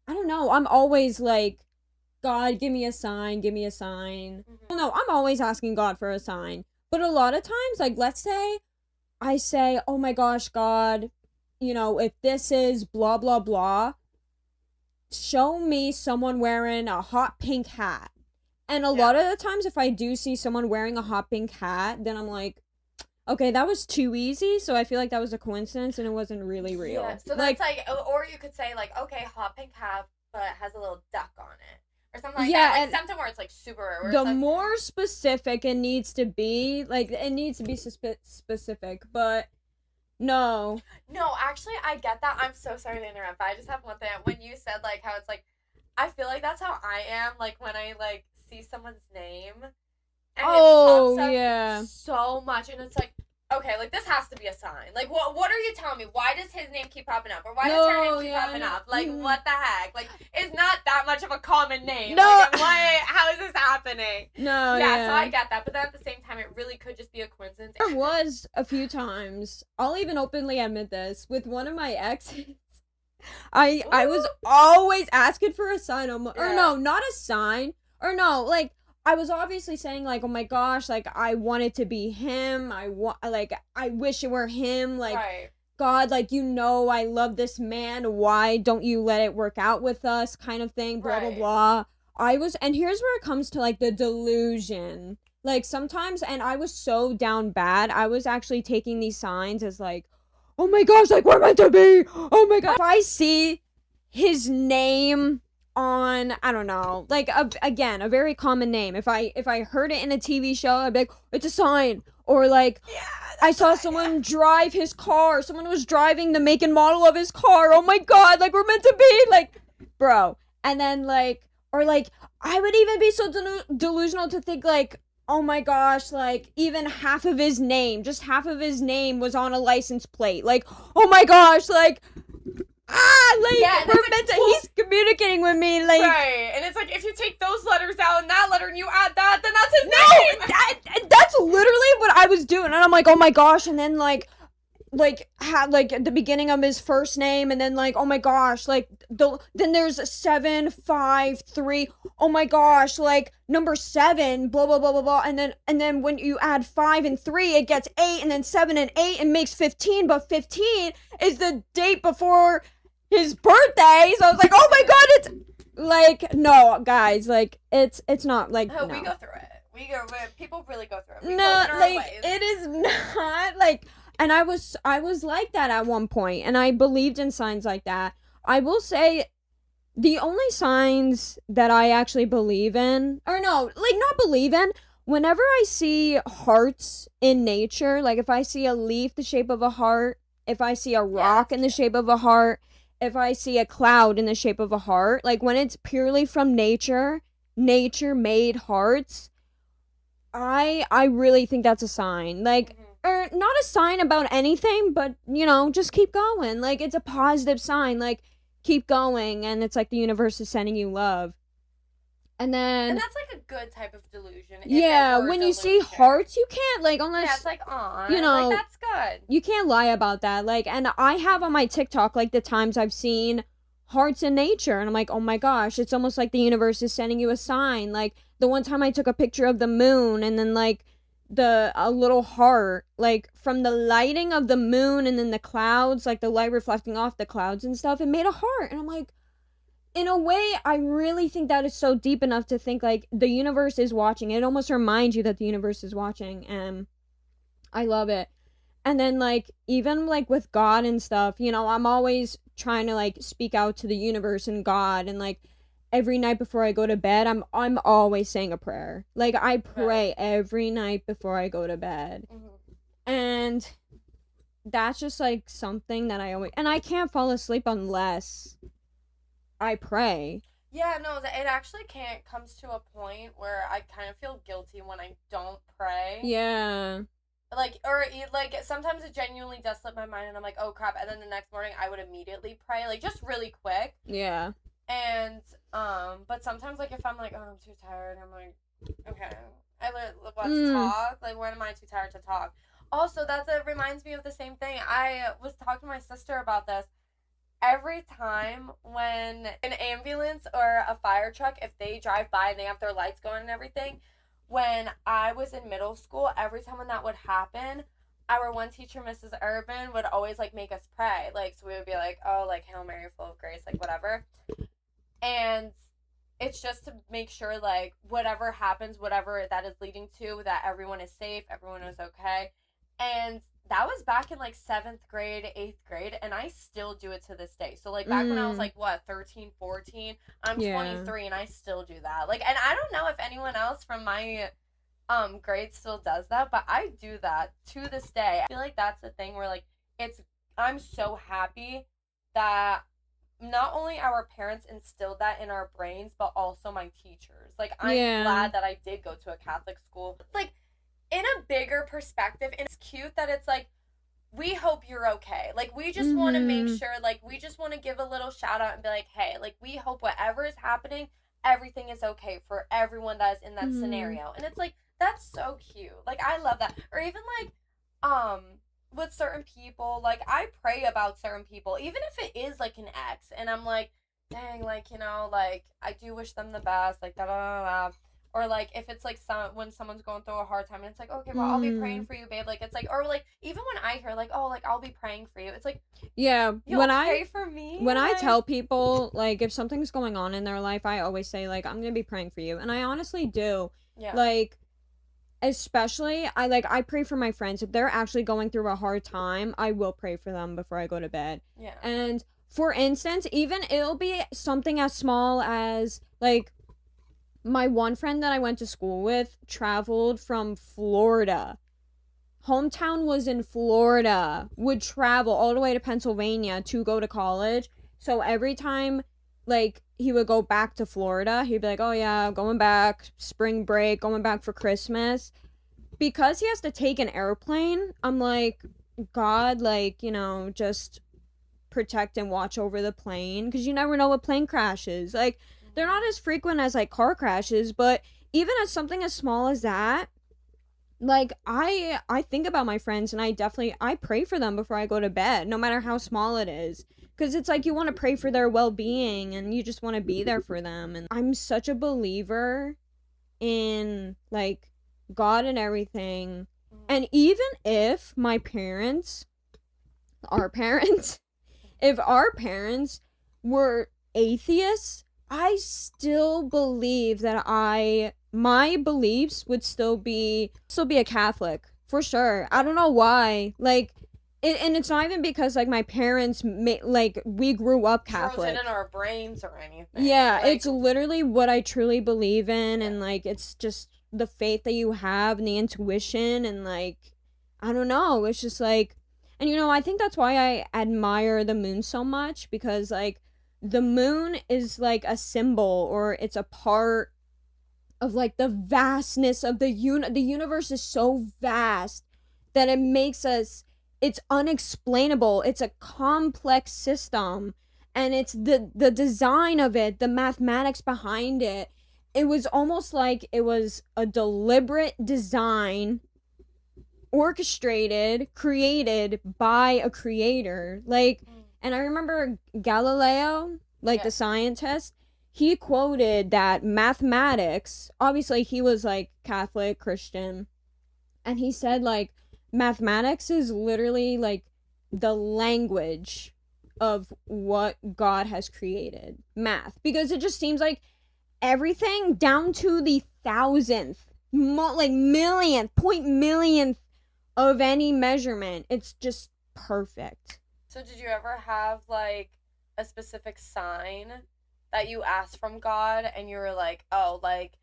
I don't know. I'm always like, God, give me a sign, give me a sign. No, I'm always asking God for a sign. But a lot of times, like, let's say I say, oh my gosh, God, you know, if this is blah, blah, blah, show me someone wearing a hot pink hat. And a lot of the times, if I do see someone wearing a hot pink hat, then I'm like, okay, that was too easy, so I feel like that was a coincidence and it wasn't really real. Yeah, so that's like, or you could say, like, okay, hot pink hat, but it has a little duck on it. Or something like that. Like, something where it's, like, super... The more specific it needs to be, like, it needs to be specific, but no. No, actually, I get that. I'm so sorry to interrupt, but I just have one thing. When you said, like, how it's, like, I feel like that's how I am, like, when I, like, see someone's name... And it pops up so much, and it's like, okay, like, this has to be a sign. Like, what are you telling me? Why does his name keep popping up? Or why does her name keep popping up? Like, what the heck? Like, it's not that much of a common name. No. Like, how is this happening? No, yeah, so I get that. But then at the same time, it really could just be a coincidence. There was a few times, I'll even openly admit this, with one of my exes, I was always asking for a sign, or no, not a sign, or no, like, I was obviously saying, like, oh my gosh, like, I want it to be him, I wish it were him, like, God, like, you know I love this man, why don't you let it work out with us, kind of thing, blah, blah, blah. And here's where it comes to, like, the delusion. Like, sometimes, and I was so down bad, I was actually taking these signs as, like, oh my gosh, like, we're meant to be, oh my god. If I see his name on, I don't know, like, again, a very common name. If I heard it in a TV show, I'd be like, it's a sign. Or, like, I saw someone drive his car. Someone was driving the make and model of his car. Oh my god, like, we're meant to be, like, bro. And then, like, or, like, I would even be so delusional to think, like, oh my gosh, like, even half of his name was on a license plate. Like, oh my gosh, like, like, we're meant to, he's communicating with me, like. Right, and it's like, if you take those letters out and that letter and you add that, then that's his name! That's literally what I was doing, and I'm like, oh my gosh, and then, like, at the beginning of his first name, and then, like, oh my gosh, like, then there's 7, 5, 3, oh my gosh, like, number 7, blah, blah, blah, blah, blah, and then when you add 5 and 3, it gets 8, and then 7 and 8, and makes 15, but 15 is the date before his birthday, so I was like, oh my god, it's, like, no, guys, like, it's not, like, no. We go through it. People really go through it. No, like, it is not, like, and I was like that at one point, and I believed in signs like that. I will say, the only signs that I actually believe in, or no, like, not believe in, whenever I see hearts in nature, like, if I see a leaf the shape of a heart, if I see a rock in the shape of a heart, if I see a cloud in the shape of a heart, like, when it's purely from nature made hearts, I really think that's a sign. Like, or not a sign about anything, but just keep going. Like, it's a positive sign. Like, keep going, and it's like the universe is sending you love. And that's like a good type of delusion. Yeah, when you see hearts, you can't, like, unless... Yeah, it's like, aw, like, that's good. You can't lie about that. Like, and I have on my TikTok, like, the times I've seen hearts in nature, and I'm like, oh my gosh, it's almost like the universe is sending you a sign. Like, the one time I took a picture of the moon, and then, like, a little heart, like, from the lighting of the moon, and then the clouds, like, the light reflecting off the clouds and stuff, it made a heart. And I'm like, in a way, I really think that is so deep enough to think, like, the universe is watching. It almost reminds you that the universe is watching, and I love it. And then, like, even, like, with God and stuff, I'm always trying to, like, speak out to the universe and God, and, like, every night before I go to bed, I'm always saying a prayer. Like, I pray every night before I go to bed. And that's just, like, something that I always... And I can't fall asleep unless I pray. Yeah, no, it actually comes to a point where I kind of feel guilty when I don't pray. Yeah. Like, sometimes it genuinely does slip my mind, and I'm like, oh crap, and then the next morning I would immediately pray, like, just really quick. Yeah. And, but sometimes, like, if I'm like, oh, I'm too tired, I'm like, okay, let's talk. Like, when am I too tired to talk? Also, that reminds me of the same thing. I was talking to my sister about this. Every time when an ambulance or a fire truck, if they drive by and they have their lights going and everything, when I was in middle school, every time when that would happen, our one teacher, Mrs. Urban, would always, like, make us pray. Like, so we would be like, oh, like, Hail Mary, full of grace, like, whatever. And it's just to make sure, like, whatever happens, whatever that is leading to, that everyone is safe, everyone is okay. And that was back in, like, 7th grade, 8th grade, and I still do it to this day. So, like, back when I was, like, what, 13, 14, I'm 23, and I still do that. Like, and I don't know if anyone else from my grade still does that, but I do that to this day. I feel like that's the thing where, like, I'm so happy that not only our parents instilled that in our brains, but also my teachers. Like, I'm glad that I did go to a Catholic school. Like, in a bigger perspective, and it's cute that it's like, we hope you're okay. Like, we just want to make sure, like, we just want to give a little shout out and be like, hey, like, we hope whatever is happening, everything is okay for everyone that is in that scenario. And it's like, that's so cute. Like, I love that. Or even, like, with certain people, like, I pray about certain people, even if it is, like, an ex, and I'm like, dang, like, like, I do wish them the best, like, da da da da. Or, like, if it's, like, when someone's going through a hard time, and it's like, okay, well, I'll be praying for you, babe. Like, it's like, or, like, even when I hear, like, oh, like, I'll be praying for you, it's like, yeah, you'll pray for me? When I tell people, like, if something's going on in their life, I always say, like, I'm gonna be praying for you. And I honestly do. Yeah. Like, especially, I pray for my friends. If they're actually going through a hard time, I will pray for them before I go to bed. Yeah. And, for instance, even it'll be something as small as, like, my one friend that I went to school with traveled from Florida. Hometown was in Florida. Would travel all the way to Pennsylvania to go to college. So every time, like, he would go back to Florida, he'd be like, oh yeah, going back, spring break, going back for Christmas. Because he has to take an airplane, I'm like, God, like, just protect and watch over the plane. Because you never know what plane crashes. Like, they're not as frequent as, like, car crashes, but even as something as small as that, like, I think about my friends, and I pray for them before I go to bed, no matter how small it is. Because it's like, you want to pray for their well-being, and you just want to be there for them. And I'm such a believer in, like, God and everything. And even if my parents, if our parents were atheists, I still believe that my beliefs would still be a Catholic, for sure. I don't know why. Like, and it's not even because, like, my parents, like, we grew up Catholic. Frozen in our brains or anything. Yeah, like, it's literally what I truly believe in, and, like, it's just the faith that you have and the intuition, and, like, I don't know. It's just, like, and, I think that's why I admire the moon so much, because, like, the moon is, like, a symbol, or it's a part of, like, the vastness of the universe is so vast that it makes us, it's unexplainable. It's a complex system, and it's the design of it, the mathematics behind it. It was almost like it was a deliberate design, orchestrated, created by a creator. Like, and I remember Galileo, like the scientist, he quoted that mathematics, obviously he was like Catholic, Christian, and he said like mathematics is literally like the language of what God has created. Math, because it just seems like everything down to the thousandth, like millionth, point millionth of any measurement, it's just perfect. So did you ever have like a specific sign that you asked from God and you were like, oh, like,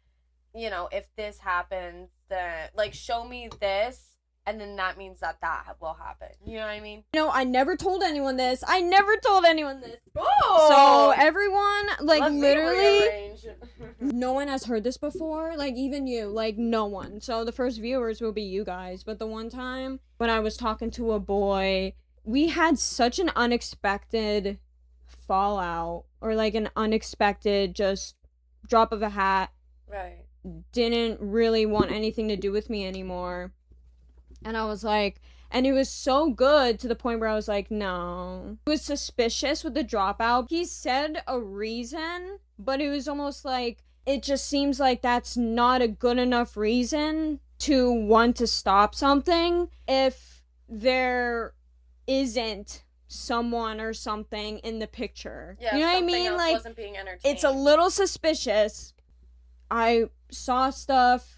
you know, if this happens, then like show me this, and then that means that will happen. You know what I mean? No, I never told anyone this. Oh! So everyone, like, Let literally, no one has heard this before. Like, even you, like, no one. So the first viewers will be you guys. But the one time when I was talking to a boy, we had such an unexpected fallout, or like an unexpected just drop of a hat. Right. Didn't really want anything to do with me anymore. And I was like, and it was so good to the point where I was like, no. He was suspicious with the dropout. He said a reason, but it was almost like, it just seems like that's not a good enough reason to want to stop something if there isn't someone or something in the picture. Yeah, you know what I mean? Like, wasn't being entertained. It's a little suspicious. I saw stuff.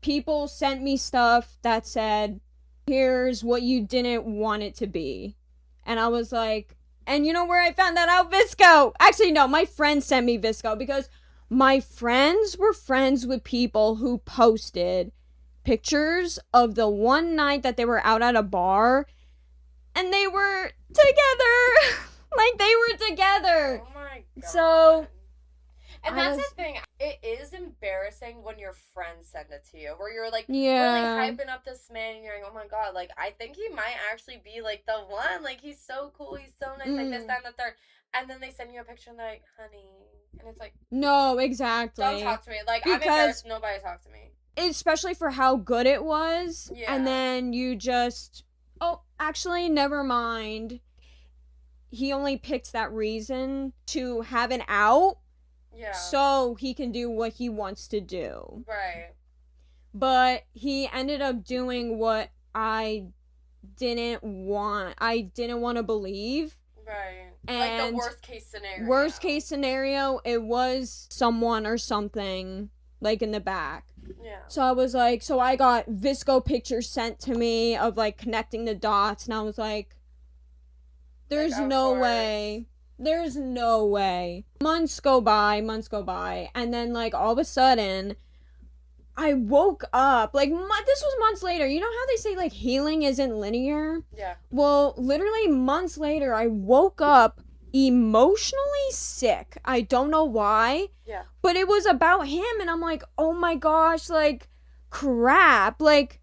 People sent me stuff that said, here's what you didn't want it to be. And I was like, and you know where I found that out? Visco! Actually, no, my friends sent me Visco, because my friends were friends with people who posted pictures of the one night that they were out at a bar, and they were together. Like, they were together. Oh my God. So... And that's the thing. It is embarrassing when your friends send it to you, where you're like really hyping up this man, and you're like, oh my God, like I think he might actually be like the one. Like he's so cool, he's so nice, like this, that, and the third. And then they send you a picture and they're like, honey, and it's like, no, exactly. Don't talk to me. Like, because I'm embarrassed. Nobody talk to me. Especially for how good it was. Yeah. And then you just, oh, actually, never mind. He only picked that reason to have an out. Yeah. So he can do what he wants to do. Right. But he ended up doing what I didn't want. I didn't want to believe. Right. And like the worst case scenario. Worst case scenario, it was someone or something, like, in the back. Yeah. So I was like, so I got Visco pictures sent to me of, like, connecting the dots. And I was like, there's like, no way. There's no way. Months go by, and then, like, all of a sudden, I woke up, like, this was months later. You know how they say, like, healing isn't linear? Yeah. Well, literally months later, I woke up emotionally sick. I don't know why. Yeah. But it was about him, and I'm like, oh my gosh, like, crap. Like,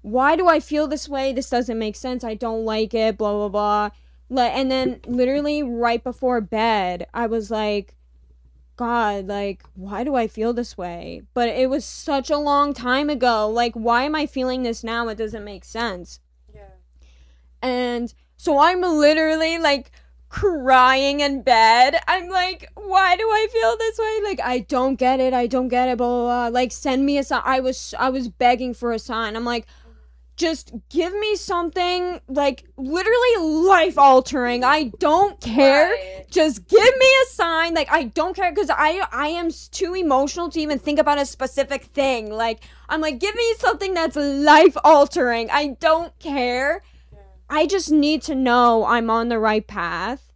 why do I feel this way? This doesn't make sense. I don't like it, blah, blah, blah. And then literally right before bed, I was like, God, like, why do I feel this way? But it was such a long time ago. Like, why am I feeling this now? It doesn't make sense. Yeah. And so I'm literally, like, crying in bed. I'm like, why do I feel this way? Like, I don't get it, blah, blah, blah. Like, send me a sign. I was begging for a sign. I'm like, just give me something, like, literally life-altering. I don't care. Right. Just give me a sign. Like, I don't care, because I am too emotional to even think about a specific thing. Like, I'm like, give me something that's life-altering. I don't care. Yeah. I just need to know I'm on the right path.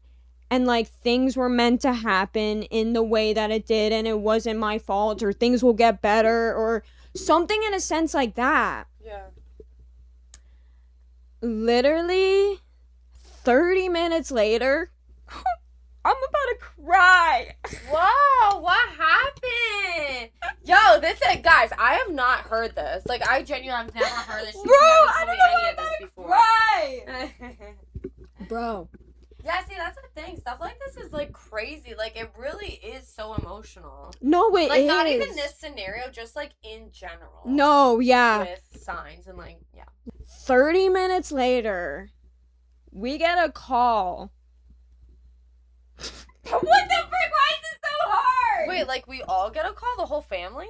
And, like, things were meant to happen in the way that it did, and it wasn't my fault, or things will get better, or something in a sense like that. Yeah. Literally 30 minutes later, I'm about to cry. Whoa, what happened? Yo, this is, guys, I have not heard this. Like, I genuinely have never heard this. She's never told me any of this before. Cry. Bro. Yeah, see, that's the thing. Stuff like this is, like, crazy. Like, it really is so emotional. No, it like, is. not even this scenario, just, like, in general. No, yeah. With signs and, like, yeah. 30 minutes later, we get a call. What the frick? Why is this so hard? Wait, like, we all get a call? The whole family?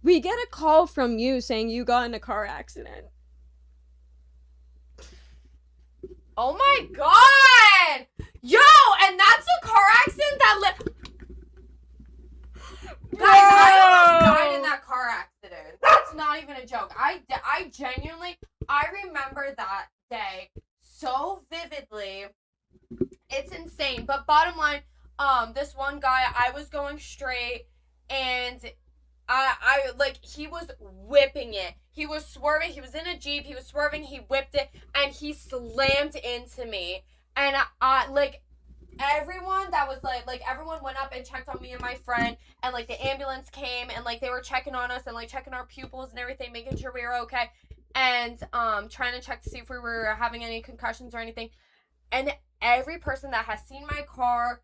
We get a call from you saying you got in a car accident. Oh my god! Yo, and that's a car accident that Guys, I almost died in that car accident. That's not even a joke. I genuinely, I remember that day so vividly. It's insane. But bottom line, this one guy, I was going straight, and I like, he was whipping it. He was swerving. He was in a Jeep. He was swerving. He whipped it, and he slammed into me. And I like, everyone that was like everyone went up and checked on me and my friend, and like the ambulance came, and like they were checking on us and like checking our pupils and everything, making sure we were okay, and trying to check to see if we were having any concussions or anything. And every person that has seen my car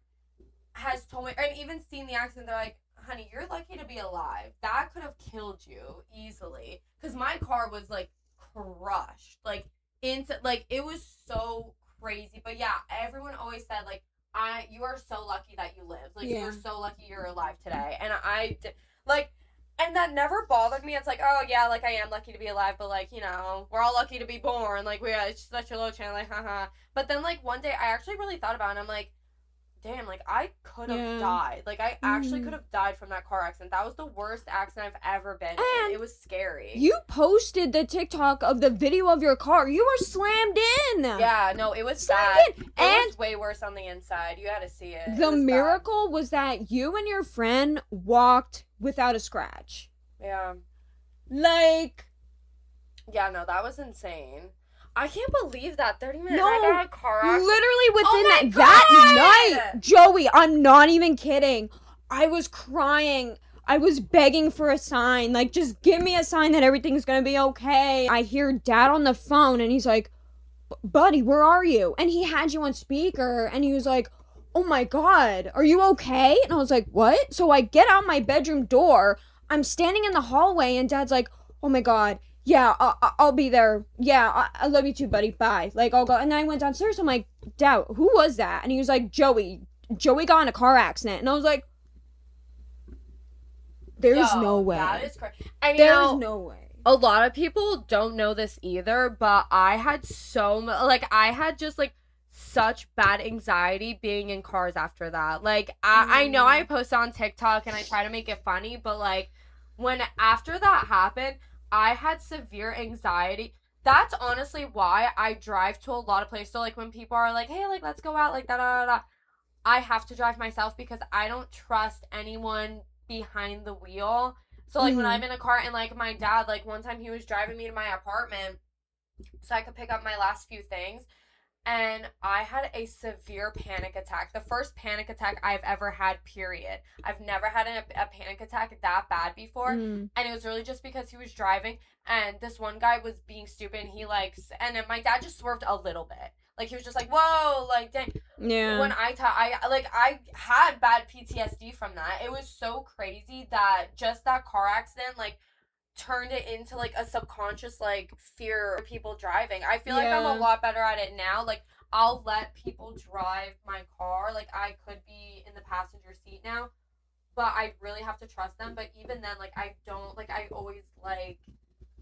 has told me, and even seen the accident, they're like, honey, you're lucky to be alive. That could have killed you easily, because my car was like crushed, like into, like, it was so crazy. But yeah, everyone always said like, you are so lucky that you lived. Like, you're so lucky you're alive today. And like, and that never bothered me. It's like, oh yeah, like, I am lucky to be alive, but like, you know, we're all lucky to be born. Like, it's such a low chance, like, haha. But then, like, one day I actually really thought about it, and I'm like, damn, like, I could have died. Like, I actually could have died from that car accident. That was the worst accident I've ever been in. It was scary. You posted the TikTok of the video of your car. You were slammed in. Yeah, no, it was bad. It was way worse on the inside. You had to see it. The miracle was that you and your friend walked without a scratch. Yeah. Like. Yeah, no, that was insane. I can't believe that 30 minutes. I got a car accident. Literally within that night, Joey, I'm not even kidding. I was crying. I was begging for a sign. Like, just give me a sign that everything's gonna be okay. I hear Dad on the phone, and he's like, buddy, where are you? And he had you on speaker, and he was like, oh my god, are you okay? And I was like, what? So I get out my bedroom door. I'm standing in the hallway, and Dad's like, oh my god, yeah, I'll be there. Yeah, I love you too, buddy. Bye. Like, I'll go. And then I went downstairs. I'm like, Dad, who was that? And he was like, Joey got in a car accident. And I was like, there's no way. That is crazy. And there's no way. A lot of people don't know this either, but I had I had just like such bad anxiety being in cars after that. Like, I know I post on TikTok and I try to make it funny, but like, when after that happened, I had severe anxiety. That's honestly why I drive to a lot of places. So like, when people are like, hey, like, let's go out, like, I have to drive myself because I don't trust anyone behind the wheel. So like, when I'm in a car, and like, my dad, like, one time he was driving me to my apartment so I could pick up my last few things, and I had a severe panic attack. The first panic attack I've ever had, period. I've never had a panic attack that bad before. And it was really just because he was driving, and this one guy was being stupid, and and then my dad just swerved a little bit. Like, he was just like, whoa, like, dang. Yeah. When I had bad PTSD from that. It was so crazy that just that car accident, like, turned it into like a subconscious like fear of people driving. I feel like I'm a lot better at it now. Like, I'll let people drive my car. Like, I could be in the passenger seat now, but I really have to trust them. But even then, like, I don't, like, I always like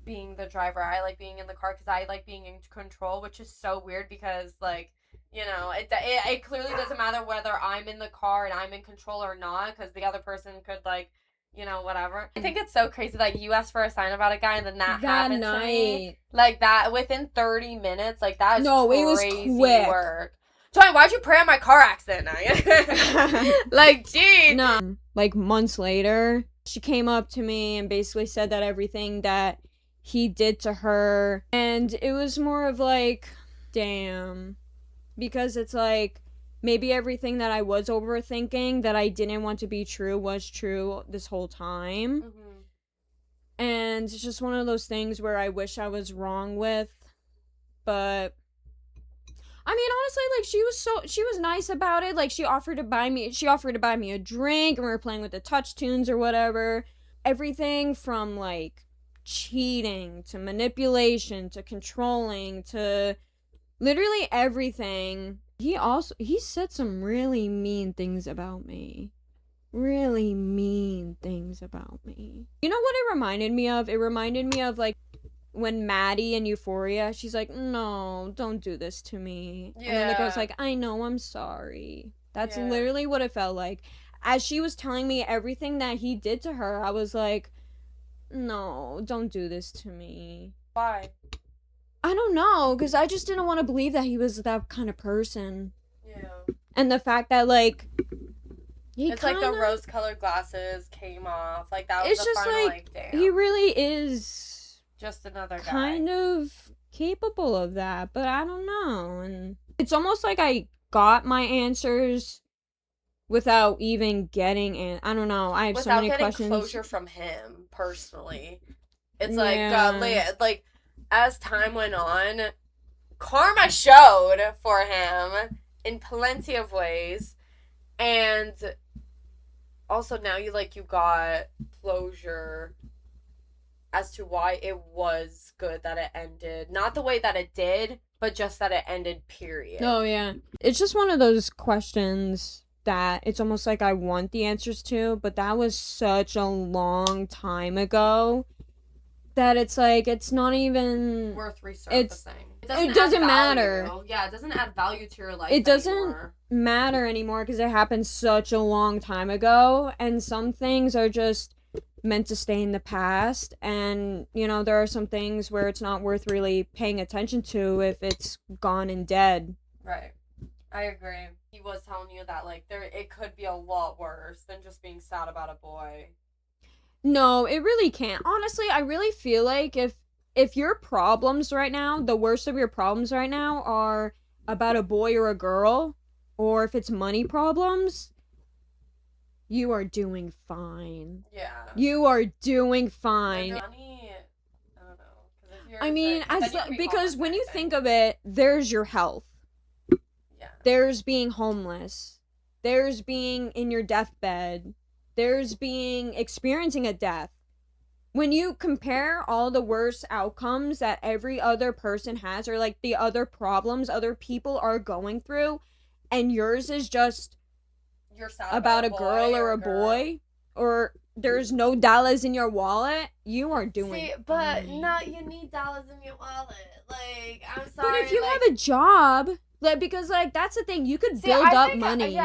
being the driver. I like being in the car because I like being in control, which is so weird because, like, you know, it clearly doesn't matter whether I'm in the car and I'm in control or not, because the other person could, like, you know, whatever. I think it's so crazy that you asked for a sign about a guy and then that happened to me. Like, that within 30 minutes, like, that is crazy work. Johnny, why'd you pray on my car accident? Like, geez. No. Like, months later, she came up to me and basically said that everything that he did to her, and it was more of like, damn. Because it's like, maybe everything that I was overthinking that I didn't want to be true was true this whole time. Mm-hmm. And it's just one of those things where I wish I was wrong with. But I mean, honestly, like she was nice about it. Like she offered to buy me a drink, and we were playing with the touch tunes or whatever. Everything from like cheating to manipulation to controlling to literally everything. He said some really mean things about me. Really mean things about me. You know what it reminded me of? It reminded me of like when Maddie in Euphoria, she's like, "No, don't do this to me." Yeah. And then the girl's like, "I know, I'm sorry." That's literally what it felt like. As she was telling me everything that he did to her, I was like, "No, don't do this to me." Why? I don't know, because I just didn't want to believe that he was that kind of person. Yeah. And the fact that, like, it's like the rose-colored glasses came off. Like, that was it's the just final, like, damn. he really is just another guy. Kind of capable of that, but I don't know. And it's almost like I got my answers without even getting I don't know. I have so many questions. Without getting closure from him, personally. It's like as time went on, karma showed for him in plenty of ways. And also now you got closure as to why it was good that it ended. Not the way that it did, but just that it ended, period. Oh, yeah. It's just one of those questions that it's almost like I want the answers to, but that was such a long time ago that it's like, it's not even worth resurfacing. It doesn't matter. Yeah, it doesn't add value to your life It doesn't matter anymore because it happened such a long time ago, and some things are just meant to stay in the past, and there are some things where it's not worth really paying attention to if it's gone and dead. Right. I agree. He was telling you that it could be a lot worse than just being sad about a boy. No, it really can't. Honestly, I really feel like if your problems right now, the worst of your problems right now are about a boy or a girl, or if it's money problems, you are doing fine. Yeah. You are doing fine. Money, I don't know. I mean, because when you think of it, there's your health. Yeah. There's being homeless. There's being in your deathbed. There's being experiencing a death. When you compare all the worst outcomes that every other person has, or like the other problems other people are going through, and yours is just about a girl or a boy, or there's no dollars in your wallet, you are doing but no, you need dollars in your wallet. Like, I'm sorry. But if you have a job, because that's the thing, you could build up money.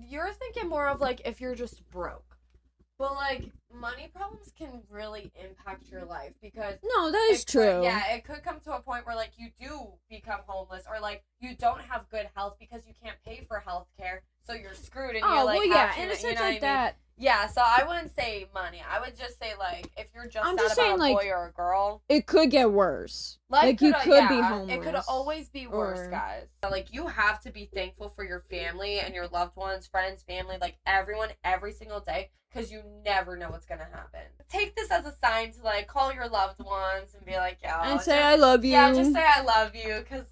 You're thinking more of if you're just broke. But money problems can really impact your life because no, that is true. It could come to a point where you do become homeless, or you don't have good health because you can't pay for health care, so you're screwed. And in a sense like that. Yeah, so I wouldn't say money. I would just say if you're just sad about a boy or a girl, it could get worse. You could be homeless. It could always be worse, guys. So, you have to be thankful for your family and your loved ones, friends, family, everyone, every single day, because you never know what's gonna happen. Take this as a sign to call your loved ones and be and say I love you. Yeah, just say I love you, because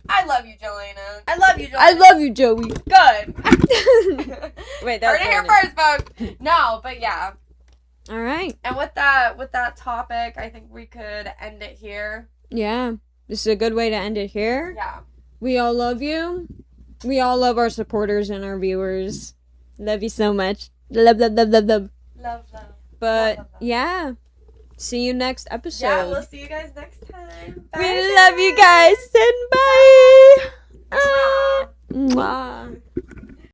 I love you, Jelena. I love you, Joey. I love you, Joey. Good. Wait, that's heard it here first, folks. No, but yeah. All right. And with that topic, I think we could end it here. Yeah, this is a good way to end it here. Yeah. We all love you. We all love our supporters and our viewers. Love you so much. Love, love, love, love, love. Love, love. But love. Yeah. See you next episode. Yeah, we'll see you guys next time. Bye. We love you guys, and bye. Mwah.